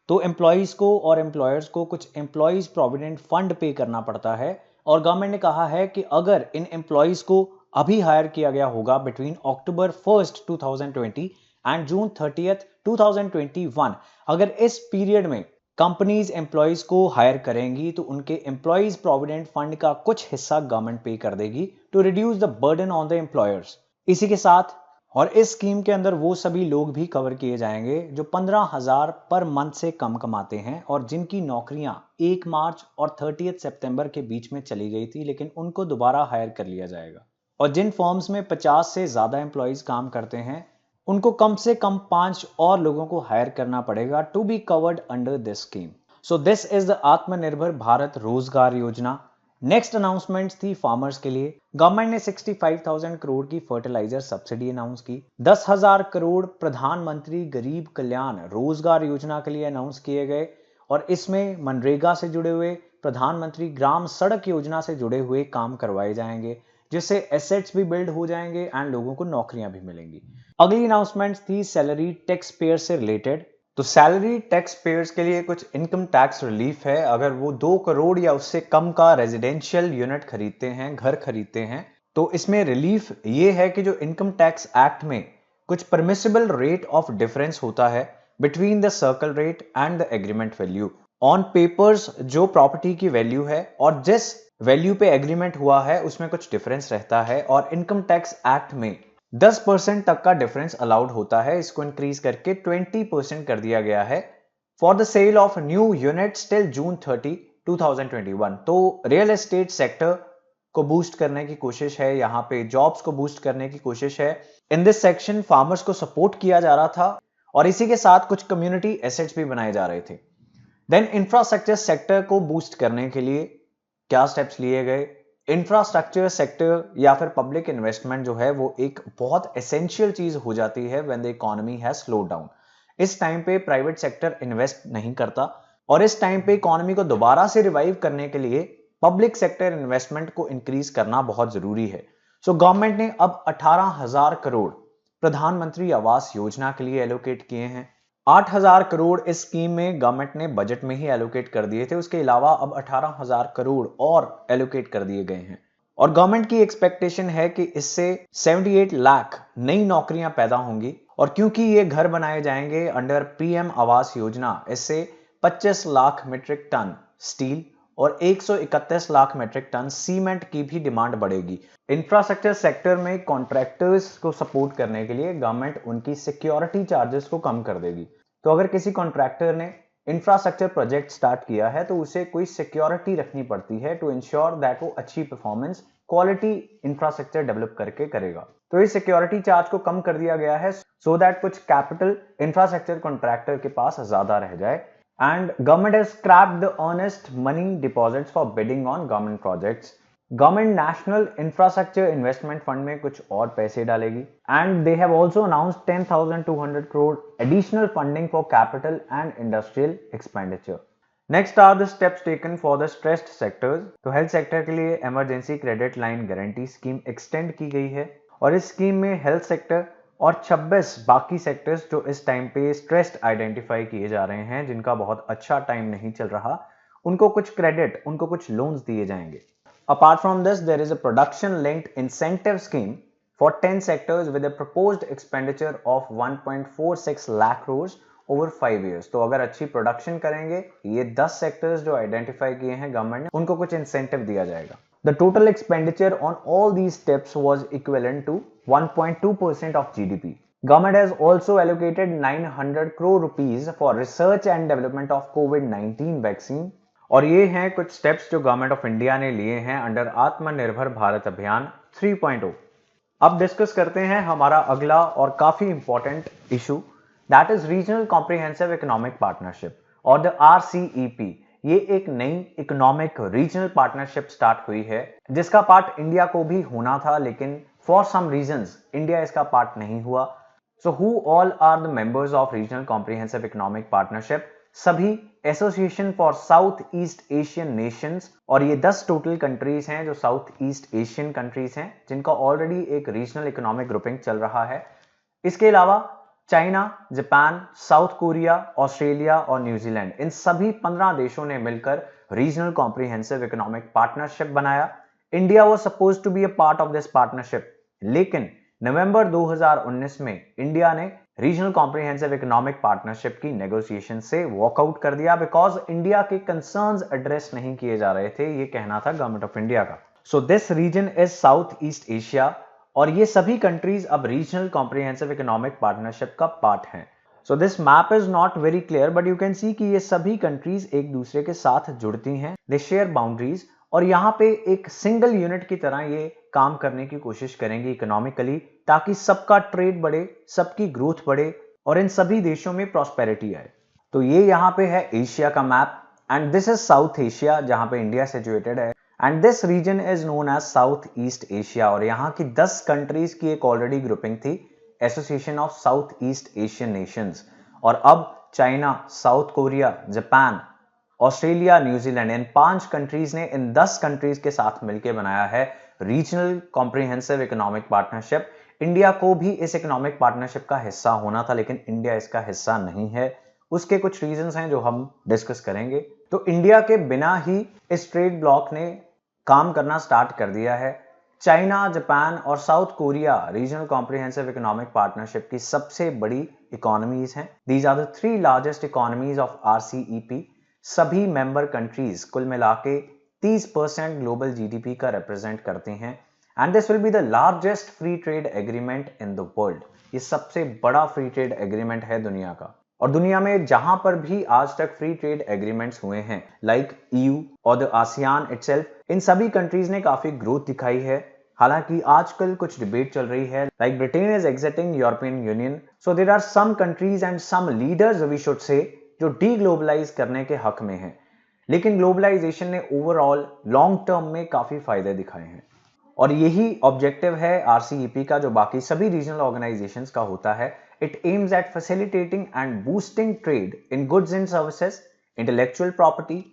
तो employees को और employers को कुछ employees provident fund पे करना पड़ता है और गवर्नमेंट ने कहा है कि अगर इन एम्प्लॉइज को अभी हायर किया गया होगा between October 1st 2020 and June 30th 2021, अगर इस पीरियड में कंपनीज एम्प्लॉइज को हायर करेंगी तो उनके एम्प्लॉइज प्रोविडेंट फंड का कुछ हिस्सा गवर्नमेंट पे कर देगी to reduce the burden on the employers. इसी के साथ और इस स्कीम के अंदर वो सभी लोग भी कवर किए जाएंगे जो 15,000 पर मंथ से कम कमाते हैं और जिनकी नौकरियां 1 मार्च और 30 सितंबर के बीच में चली गई थी, लेकिन उनको दोबारा हायर कर लिया जाएगा. और जिन फर्म्स में 50 से ज्यादा एम्प्लॉइज काम करते हैं उनको कम से कम 5 और लोगों को हायर करना पड़ेगा to be covered under this scheme. So this is the Atmanirbhar Bharat Rozgar योजना. नेक्स्ट अनाउंसमेंट थी फार्मर्स के लिए. गवर्नमेंट ने 65,000 करोड़ की फर्टिलाइजर सब्सिडी अनाउंस की. 10,000 करोड़ प्रधानमंत्री गरीब कल्याण रोजगार योजना के लिए अनाउंस किए गए और इसमें मनरेगा से जुड़े हुए, प्रधानमंत्री ग्राम सड़क योजना से जुड़े हुए काम करवाए जाएंगे जिससे एसेट्स भी बिल्ड हो जाएंगे एंड लोगों को नौकरियां भी मिलेंगी. अगली अनाउंसमेंट थी सैलरी टैक्स पेयर से रिलेटेड. तो सैलरी टैक्स पेयर्स के लिए कुछ इनकम टैक्स रिलीफ है अगर वो 2 करोड़ या उससे कम का रेजिडेंशियल यूनिट खरीदते हैं, घर खरीदते हैं. तो इसमें रिलीफ ये है कि जो इनकम टैक्स एक्ट में कुछ परमिसिबल रेट ऑफ डिफरेंस होता है between the circle rate and the agreement value. On papers जो प्रॉपर्टी की वैल्यू है और जिस वैल्यू पे एग्रीमेंट हुआ है उसमें कुछ डिफरेंस रहता है और इनकम टैक्स एक्ट में 10% तक का डिफरेंस अलाउड होता है, इसको इंक्रीज करके 20% कर दिया गया है for the sale of new units till June 30, 2021। तो रियल एस्टेट सेक्टर को बूस्ट करने की कोशिश है, यहाँ पे जॉब्स को बूस्ट करने की कोशिश है। इन दिस सेक्शन फार्मर्स को सपोर्ट किया जा रहा था और इसी के साथ कुछ कम्युनिटी एसेट्स भी बनाए जा रहे थे। देन इंफ्रास्ट्रक्चर सेक्टर को बूस्ट करने के लिए क्या स्टेप्स लिए गए? इंफ्रास्ट्रक्चर सेक्टर या फिर पब्लिक इन्वेस्टमेंट जो है वो एक बहुत एसेंशियल चीज हो जाती है when the economy has slowed down. इस टाइम पे प्राइवेट सेक्टर इन्वेस्ट नहीं करता और इस टाइम पे इकोनॉमी को दोबारा से रिवाइव करने के लिए पब्लिक सेक्टर इन्वेस्टमेंट को इंक्रीज करना बहुत जरूरी है। सो गवर्नमेंट ने अब 18,000 करोड़ प्रधानमंत्री आवास योजना के लिए एलोकेट किए हैं। 8,000 करोड़ इस स्कीम में गवर्नमेंट ने बजट में ही एलोकेट कर दिए थे, उसके अलावा अब 18,000 करोड़ और एलोकेट कर दिए गए हैं और गवर्नमेंट की एक्सपेक्टेशन है कि इससे 78 लाख नई नौकरियां पैदा होंगी और क्योंकि ये घर बनाए जाएंगे अंडर पीएम आवास योजना, इससे 25 लाख मीट्रिक टन स्टील और 131 लाख मीट्रिक टन सीमेंट की भी डिमांड बढ़ेगी। इंफ्रास्ट्रक्चर सेक्टर में कॉन्ट्रैक्टर्स को सपोर्ट करने के लिए गवर्नमेंट उनकी सिक्योरिटी चार्जेस को कम कर देगी। तो अगर किसी कॉन्ट्रैक्टर ने इंफ्रास्ट्रक्चर प्रोजेक्ट स्टार्ट किया है तो उसे कोई सिक्योरिटी रखनी पड़ती है टू इंश्योर दैट वो अच्छी परफॉर्मेंस क्वालिटी इंफ्रास्ट्रक्चर डेवलप करके करेगा। तो इस सिक्योरिटी चार्ज को कम कर दिया गया है सो दैट कुछ कैपिटल इंफ्रास्ट्रक्चर कॉन्ट्रैक्टर के पास ज्यादा रह जाए। And government has scrapped the earnest money deposits for bidding on government projects. Government National Infrastructure Investment Fund में कुछ और पैसे डालेगी and they have also announced 10,200 crore additional funding for capital and industrial expenditure. Next are the steps taken for the stressed sectors. तो health sector के लिए emergency credit line guarantee scheme extend की गई है और इस स्कीम में health sector और 26 बाकी सेक्टर्स जो इस टाइम पे स्ट्रेस्ड आइडेंटिफाई किए जा रहे हैं, जिनका बहुत अच्छा टाइम नहीं चल रहा, उनको कुछ क्रेडिट, उनको कुछ लोन्स दिए जाएंगे। Apart from this there is a production linked incentive scheme for 10 sectors with a proposed expenditure of 1.46 lakh crore over 5 years. तो अगर अच्छी प्रोडक्शन करेंगे, ये 10 सेक्टर्स जो आइडेंटिफाई किए हैं गवर्नमेंट ने, उनको कुछ इंसेंटिव दिया जाएगा। The total expenditure on all these steps was equivalent to 1.2% of GDP. Government has also allocated 900 crore rupees for research and development of COVID-19 vaccine. और ये हैं कुछ steps जो गवर्नमेंट ऑफ इंडिया ने लिए हैं अंडर आत्मनिर्भर भारत अभियान 3.0। अब डिस्कस करते हैं हमारा अगला और काफी important issue, that is regional comprehensive economic partnership और द RCEP। ये एक नई इकोनॉमिक रीजनल पार्टनरशिप स्टार्ट हुई है जिसका पार्ट इंडिया को भी होना था, लेकिन फॉर सम रीजंस इंडिया इसका पार्ट नहीं हुआ। So who all are the members of regional comprehensive economic partnership? सभी association for south east Asian nations, और ये 10 टोटल कंट्रीज हैं जो साउथ ईस्ट एशियन कंट्रीज हैं जिनका ऑलरेडी एक रीजनल इकोनॉमिक ग्रुपिंग चल रहा है। इसके अलावा China, Japan, south Korea, Australia और न्यूजीलैंड, इन सभी 15 देशों ने मिलकर रीजनल कॉम्प्रिहेंसिव इकोनॉमिक पार्टनरशिप बनाया। India was supposed to be a part of this partnership, लेकिन नवंबर 2019 में इंडिया ने रीजनल कॉम्प्रिहेंसिव इकोनॉमिक पार्टनरशिप की नेगोशिएशन से वॉकआउट कर दिया बिकॉज इंडिया के कंसर्न्स एड्रेस नहीं किए जा रहे थे, ये कहना था गवर्नमेंट ऑफ इंडिया का। So this region is South east Asia और ये सभी कंट्रीज अब रीजनल कॉम्प्रिहेंसिव इकोनॉमिक पार्टनरशिप का पार्ट हैं। So this map is not very clear but you can see कि ये सभी कंट्रीज एक दूसरे के साथ जुड़ती हैं, दे शेयर बाउंड्रीज और यहाँ पे एक सिंगल यूनिट की तरह ये काम करने की कोशिश करेंगी इकोनॉमिकली, ताकि सबका ट्रेड बढ़े, सबकी ग्रोथ बढ़े और इन सभी देशों में प्रॉस्पेरिटी आए। तो ये यहाँ पे है एशिया का map and this is south Asia जहां पे इंडिया सिचुएटेड है and this region is known as south east Asia. और यहाँ की 10 कंट्रीज की एक ऑलरेडी ग्रुपिंग थी, association of south east Asian nations, और अब China, south Korea, Japan, Australia, New Zealand, इन 5 कंट्रीज ने इन 10 कंट्रीज के साथ मिलकर बनाया है regional comprehensive economic partnership. India को भी इस इकोनॉमिक पार्टनरशिप का हिस्सा होना था, लेकिन इंडिया इसका हिस्सा नहीं है। उसके कुछ रीजंस हैं जो हम डिस्कस करेंगे। तो इंडिया के बिना ही इस ट्रेड ब्लॉक ने काम करना स्टार्ट कर दिया है। चाइना, जापान और South Korea regional comprehensive economic partnership की सबसे बड़ी इकोनॉमीज हैं। These are the 3 largest economies of RCEP। सभी मेंबर कंट्रीज कुल मिला के 30% ग्लोबल जीडीपी का रिप्रेजेंट करते हैं and this will be the largest free trade agreement in the world. ये सबसे बड़ा फ्री ट्रेड एग्रीमेंट है दुनिया का। और दुनिया में जहां पर भी आज तक फ्री ट्रेड एग्रीमेंट्स हुए हैं लाइक ईयू और द आसियान इटसेल्फ, इन सभी कंट्रीज ने काफी ग्रोथ दिखाई है। हालांकि आजकल कुछ डिबेट चल रही है like Britain is exiting European Union, so there are some countries and some leaders we should say जो डीग्लोबलाइज करने के हक में हैं। लेकिन ग्लोबलाइजेशन ने ओवरऑल लॉन्ग टर्म में काफी फायदे दिखाए हैं और यही ऑब्जेक्टिव है आरसीईपी का जो बाकी सभी रीजनल ऑर्गेनाइजेशंस का होता है। It aims at facilitating and boosting trade in goods and services, intellectual property,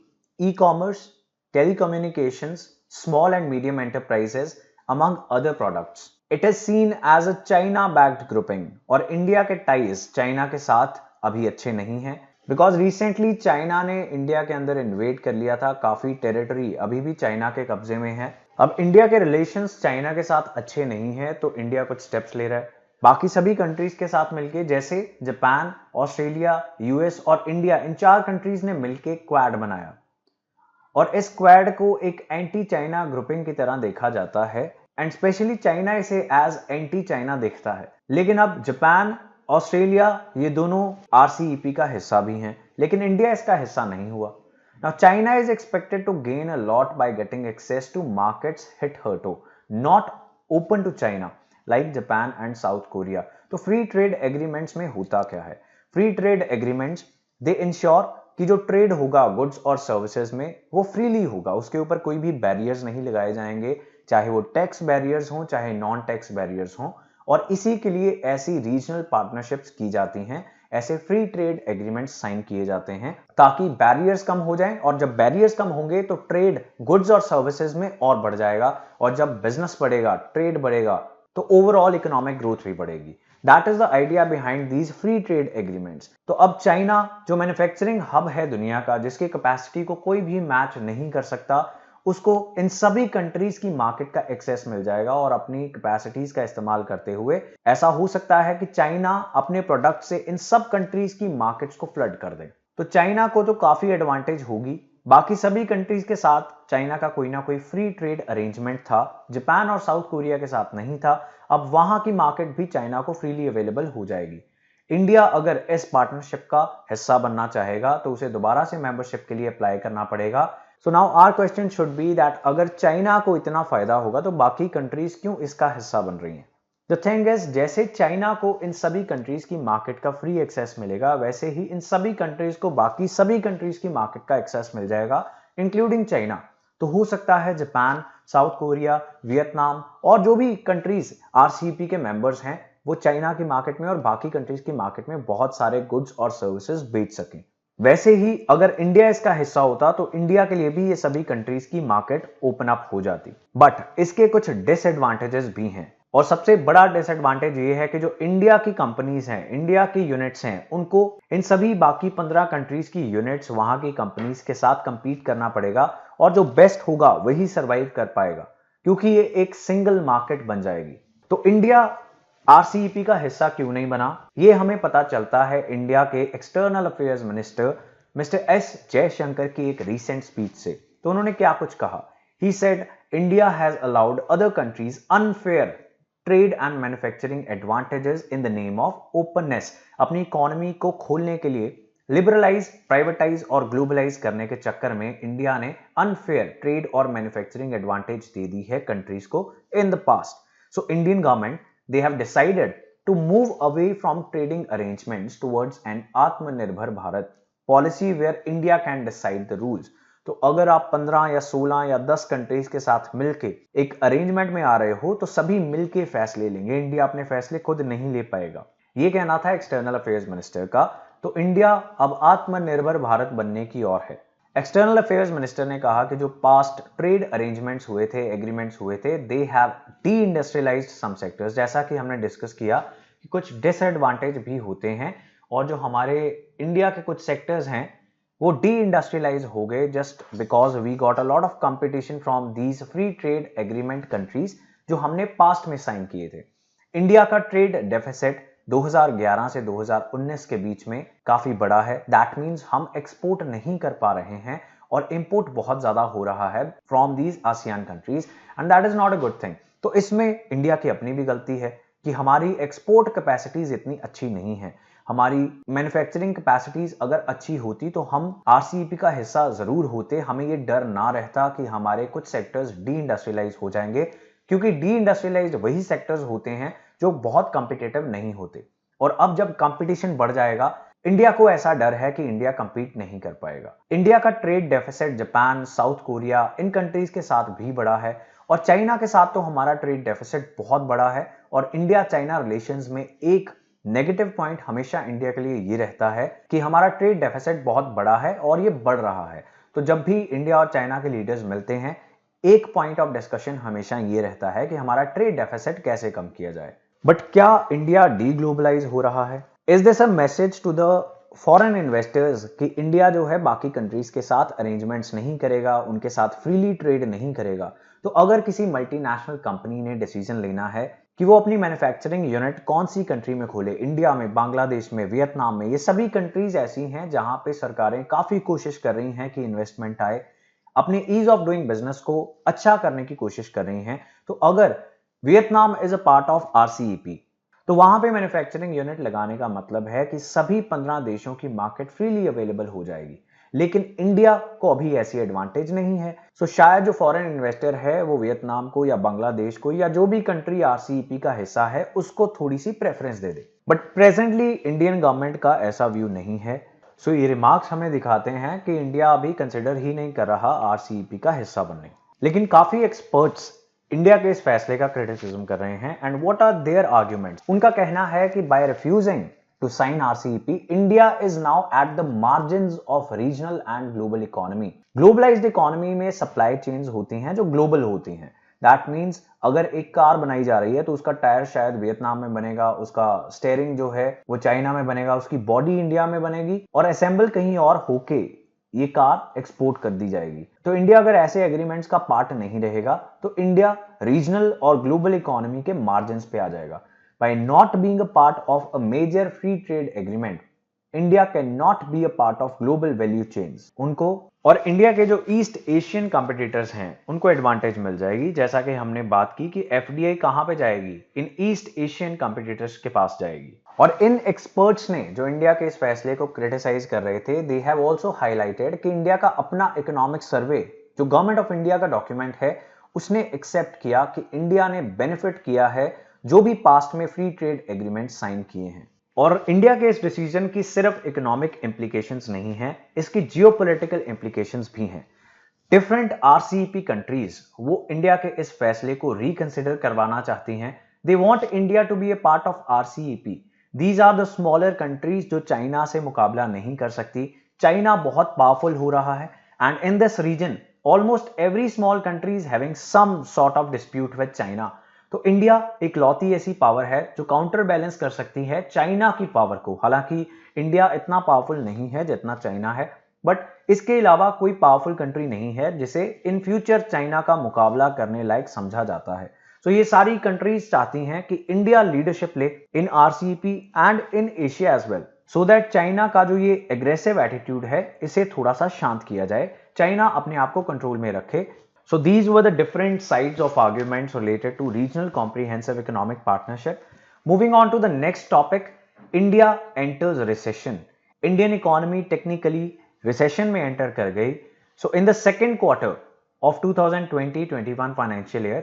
e-commerce, telecommunications, small and medium enterprises among other products. It is seen as a China-backed grouping और India के ties China के साथ अभी अच्छे नहीं हैं because recently China ने India के अंदर इन्वेड कर लिया था, काफी टेरिटरी अभी भी चाइना के कब्जे में है। अब इंडिया के रिलेशंस चाइना के साथ अच्छे नहीं है तो इंडिया कुछ स्टेप्स ले रहा है बाकी सभी कंट्रीज के साथ मिलके, जैसे जापान, ऑस्ट्रेलिया, यूएस और इंडिया, इन 4 कंट्रीज ने मिलके क्वाड बनाया और इस क्वाड को एक एंटी चाइना ग्रुपिंग की तरह देखा जाता है एंड स्पेशली चाइना इसे एज एंटी चाइना देखता है। लेकिन अब जापान, ऑस्ट्रेलिया ये दोनों आरसीईपी का हिस्सा भी हैं, लेकिन इंडिया इसका हिस्सा नहीं हुआ। Now China is expected to gain a lot by getting access to markets hitherto not open to China like Japan and south Korea. तो फ्री ट्रेड एग्रीमेंट्स में होता क्या है? Free trade agreements they ensure कि जो trade होगा goods और services में वो फ्रीली होगा, उसके ऊपर कोई भी बैरियर्स नहीं लगाए जाएंगे, चाहे वो टैक्स बैरियर्स हों चाहे नॉन टैक्स बैरियर्स हों। और इसी के लिए ऐसी रीजनल पार्टनरशिप्स की जाती हैं, ऐसे फ्री ट्रेड एग्रीमेंट्स साइन किए जाते हैं ताकि बैरियर्स कम हो जाएं और जब बैरियर्स कम होंगे तो ट्रेड गुड्स और सर्विसेज में और बढ़ जाएगा और जब बिजनेस बढ़ेगा, ट्रेड बढ़ेगा तो ओवरऑल इकोनॉमिक ग्रोथ भी बढ़ेगी। That is the idea behind these free trade agreements. तो अब चाइना जो मैन्युफैक्चरिंग हब है दुनिया का, जिसकी कैपेसिटी को कोई भी मैच नहीं कर सकता, उसको इन सभी कंट्रीज की मार्केट का एक्सेस मिल जाएगा और अपनी कैपेसिटीज का इस्तेमाल करते हुए ऐसा हो सकता है कि चाइना अपने प्रोडक्ट से इन सब कंट्रीज की मार्केट्स को फ्लड कर दे। तो चाइना को तो काफी एडवांटेज होगी। बाकी सभी कंट्रीज के साथ चाइना का कोई ना कोई फ्री ट्रेड अरेंजमेंट था, जापान और साउथ कोरिया के साथ नहीं था। अब वहां की मार्केट भी चाइना को फ्रीली अवेलेबल हो जाएगी। इंडिया अगर इस पार्टनरशिप का हिस्सा बनना चाहेगा तो उसे दोबारा से मेंबरशिप के लिए अप्लाई करना पड़ेगा। So now our question should be that अगर चाइना को इतना फायदा होगा तो बाकी कंट्रीज क्यों इसका हिस्सा बन रही हैं? द थिंग इज, जैसे चाइना को इन सभी कंट्रीज की मार्केट का फ्री एक्सेस मिलेगा, वैसे ही इन सभी कंट्रीज को बाकी सभी कंट्रीज की मार्केट का एक्सेस मिल जाएगा इंक्लूडिंग चाइना। तो हो सकता है जापान, साउथ कोरिया, वियतनाम और जो भी कंट्रीज आरसीईपी के मेंबर्स हैं वो चाइना की मार्केट में और बाकी कंट्रीज की मार्केट में बहुत सारे गुड्स और सर्विसेज बेच सकें। वैसे ही अगर इंडिया इसका हिस्सा होता तो इंडिया के लिए भी ये सभी कंट्रीज की मार्केट ओपन अप हो जाती। बट इसके कुछ डिसएडवांटेजेस भी हैं और सबसे बड़ा डिसएडवांटेज ये है कि जो इंडिया की कंपनीज हैं, इंडिया की यूनिट्स हैं, उनको इन सभी बाकी 15 कंट्रीज की यूनिट्स वहां की कंपनीज के साथ कंपीट करना पड़ेगा और जो बेस्ट होगा वही सरवाइव कर पाएगा क्योंकि ये एक सिंगल मार्केट बन जाएगी। तो इंडिया आरसीईपी का हिस्सा क्यों नहीं बना, ये हमें पता चलता है इंडिया के external affairs minister mister S Jaishankar की एक रीसेंट स्पीच से। तो उन्होंने क्या कुछ कहा? He said India has allowed other countries unfair trade and manufacturing advantages in the name of openness. अपनी इकोनॉमी को खोलने के लिए लिबरलाइज, प्राइवेटाइज और ग्लोबलाइज करने के चक्कर में इंडिया ने अनफेयर ट्रेड और मैन्युफैक्चरिंग एडवांटेज दे दी है कंट्रीज को इन the past. So Indian government they have decided to move away from trading arrangements towards an आत्मनिर्भर Bharat policy where India can decide the rules। तो अगर आप 15 या 16 या 10 कंट्रीज के साथ मिलके एक अरेंजमेंट में आ रहे हो तो सभी मिलके फैसले लेंगे, इंडिया अपने फैसले खुद नहीं ले पाएगा। ये कहना था एक्सटर्नल अफेयर्स मिनिस्टर का। तो इंडिया अब आत्मनिर्भर भारत बनने की ओर है। एक्सटर्नल अफेयर्स मिनिस्टर ने कहा कि जो पास्ट ट्रेड अरेंजमेंट्स हुए थे, एग्रीमेंट्स हुए थे, they have deindustrialised some sectors. जैसा कि हमने डिस्कस किया कि कुछ डिसएडवांटेज भी होते हैं और जो हमारे इंडिया के कुछ सेक्टर्स हैं वो डी इंडस्ट्रियलाइज हो गए just because we got a lot of competition from these free trade agreement countries जो हमने पास्ट में साइन किए थे। इंडिया का ट्रेड डेफिसिट 2011 से 2019 के बीच में काफी बड़ा है। दैट मीन्स हम एक्सपोर्ट नहीं कर पा रहे हैं और इंपोर्ट बहुत ज्यादा हो रहा है from these ASEAN countries and that is not a good thing. तो इसमें इंडिया की अपनी भी गलती है कि हमारी एक्सपोर्ट कैपेसिटीज इतनी अच्छी नहीं है। हमारी मैन्युफैक्चरिंग कैपेसिटीज अगर अच्छी होती तो हम आरसीईपी का हिस्सा जरूर होते, हमें ये डर ना रहता कि हमारे कुछ सेक्टर्स डी इंडस्ट्रियलाइज हो जाएंगे, क्योंकि डी इंडस्ट्रियलाइज वही सेक्टर्स होते हैं जो बहुत कॉम्पिटिटिव नहीं होते। और अब जब कंपटीशन बढ़ जाएगा, इंडिया को ऐसा डर है कि इंडिया कंपीट नहीं कर पाएगा। इंडिया का trade deficit Japan, south Korea, इन कंट्रीज के साथ भी बड़ा है और चाइना के साथ तो हमारा ट्रेड डेफिसिट बहुत बड़ा है। और इंडिया चाइना रिलेशंस में एक नेगेटिव पॉइंट हमेशा इंडिया के लिए ये रहता है कि हमारा ट्रेड डेफिसिट बहुत बड़ा है और ये बढ़ रहा है। तो जब भी इंडिया और चाइना के लीडर्स मिलते हैं, एक पॉइंट ऑफ डिस्कशन हमेशा ये रहता है कि हमारा ट्रेड डेफिसिट कैसे कम किया जाए। बट क्या इंडिया डीग्लोबलाइज हो रहा है? Is this a message to the foreign investors कि इंडिया जो है बाकी कंट्रीज के साथ अरेंजमेंट्स नहीं करेगा, उनके साथ फ्रीली ट्रेड नहीं करेगा? तो अगर किसी मल्टीनेशनल कंपनी ने डिसीजन लेना है कि वो अपनी मैन्युफैक्चरिंग यूनिट कौन सी कंट्री में खोले, इंडिया में, बांग्लादेश में, वियतनाम में, ये सभी कंट्रीज ऐसी हैं जहां पे सरकारें काफी कोशिश कर रही हैं कि इन्वेस्टमेंट आए, अपने ईज ऑफ डूइंग बिजनेस को अच्छा करने की कोशिश कर रही हैं। तो अगर Vietnam is a part of RCEP, तो वहां पे मैन्युफैक्चरिंग यूनिट लगाने का मतलब है कि सभी 15 देशों की मार्केट फ्रीली अवेलेबल हो जाएगी। लेकिन इंडिया को अभी ऐसी एडवांटेज नहीं है। सो शायद जो फॉरेन इन्वेस्टर है वो वियतनाम को या बांग्लादेश को या जो भी कंट्री आरसीईपी का हिस्सा है उसको थोड़ी सी प्रेफरेंस दे दे। बट प्रेजेंटली इंडियन गवर्नमेंट का ऐसा व्यू नहीं है। सो ये रिमार्क्स हमें दिखाते हैं कि इंडिया अभी कंसिडर ही नहीं कर रहा आरसीईपी का हिस्सा बनने। लेकिन काफी एक्सपर्ट्स इंडिया के इस फैसले का क्रिटिसिज्म कर रहे हैं। And what are their arguments? उनका कहना है कि by refusing to sign RCEP, India is now at the margins of regional and global economy. Globalized economy में supply chains होती हैं जो global होती हैं। That means अगर एक कार बनाई जा रही है तो उसका टायर शायद वियतनाम में बनेगा, उसका स्टीयरिंग जो है वो चाइना में बनेगा, उसकी बॉडी इंडिया में बनेगी और असेंबल कहीं और होके ये कार एक्सपोर्ट कर दी जाएगी। तो इंडिया अगर ऐसे एग्रीमेंट्स का पार्ट नहीं रहेगा तो इंडिया रीजनल और ग्लोबल इकोनॉमी के मार्जिन पे आ जाएगा। By not being a part of a major free trade agreement, India cannot be a part of global value chains. उनको और इंडिया के जो ईस्ट एशियन कॉम्पिटिटर्स हैं उनको एडवांटेज मिल जाएगी। जैसा कि हमने बात की कि एफडीआई कहां पे जाएगी, इन ईस्ट एशियन कॉम्पिटिटर्स के पास जाएगी। और इन एक्सपर्ट्स ने जो इंडिया के इस फैसले को क्रिटिसाइज कर रहे थे, दे हैव आल्सो हाईलाइटेड कि इंडिया का अपना इकोनॉमिक सर्वे जो गवर्नमेंट ऑफ इंडिया का डॉक्यूमेंट है उसने एक्सेप्ट किया कि इंडिया ने बेनिफिट किया है जो भी पास्ट में फ्री ट्रेड एग्रीमेंट साइन किए हैं। और इंडिया के इस डिसीजन की सिर्फ इकोनॉमिक इंप्लीकेशंस नहीं है, इसकी जियोपॉलिटिकल इंप्लीकेशंस भी हैं। डिफरेंट आरसीईपी कंट्रीज वो इंडिया के इस फैसले को रिकंसिडर करवाना चाहती हैं। They want India to be a part of RCEP. These are the smaller countries जो चाइना से मुकाबला नहीं कर सकती। चाइना बहुत पावरफुल हो रहा है and in this region almost every small country is having some sort of dispute with China. तो इंडिया एक लौती ऐसी पावर है जो काउंटर बैलेंस कर सकती है चाइना की पावर को। हालांकि इंडिया इतना पावरफुल नहीं है जितना चाइना है, बट इसके अलावा कोई पावरफुल कंट्री नहीं है जिसे इन फ्यूचर चाइना का मुकाबला करने लायक समझा जाता है। तो ये सारी कंट्रीज चाहती हैं कि इंडिया लीडरशिप ले in RCEP and in Asia as well, so that China का जो ये एग्रेसिव एटीट्यूड है इसे थोड़ा सा शांत किया जाए, चाइना अपने आप को कंट्रोल में रखे। So these were the different sides of arguments related to regional comprehensive economic partnership. Moving on to the next topic, India enters recession. Indian economy technically recession में enter कर गई. So in the second quarter of 2020-21 financial year,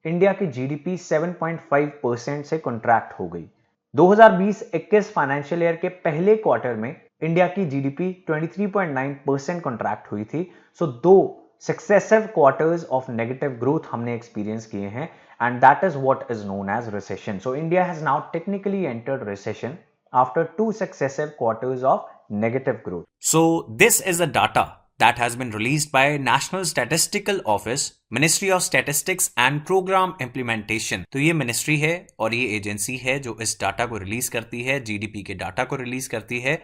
India की GDP 7.5% से contract हो गई। 2020-21 financial year के पहले quarter में इंडिया की GDP 23.9% contract हुई थी। So दो successive quarters of negative growth हमने एक्सपीरियंस किए हैं and that is what is known as recession. So India has now technically entered recession after 2 successive quarters of negative growth. So this is the data that has been released by National Statistical Office, Ministry of Statistics and Program Implementation. तो ये ministry है और ये agency है जो इस data को release करती है, जीडीपी के डाटा को रिलीज करती है,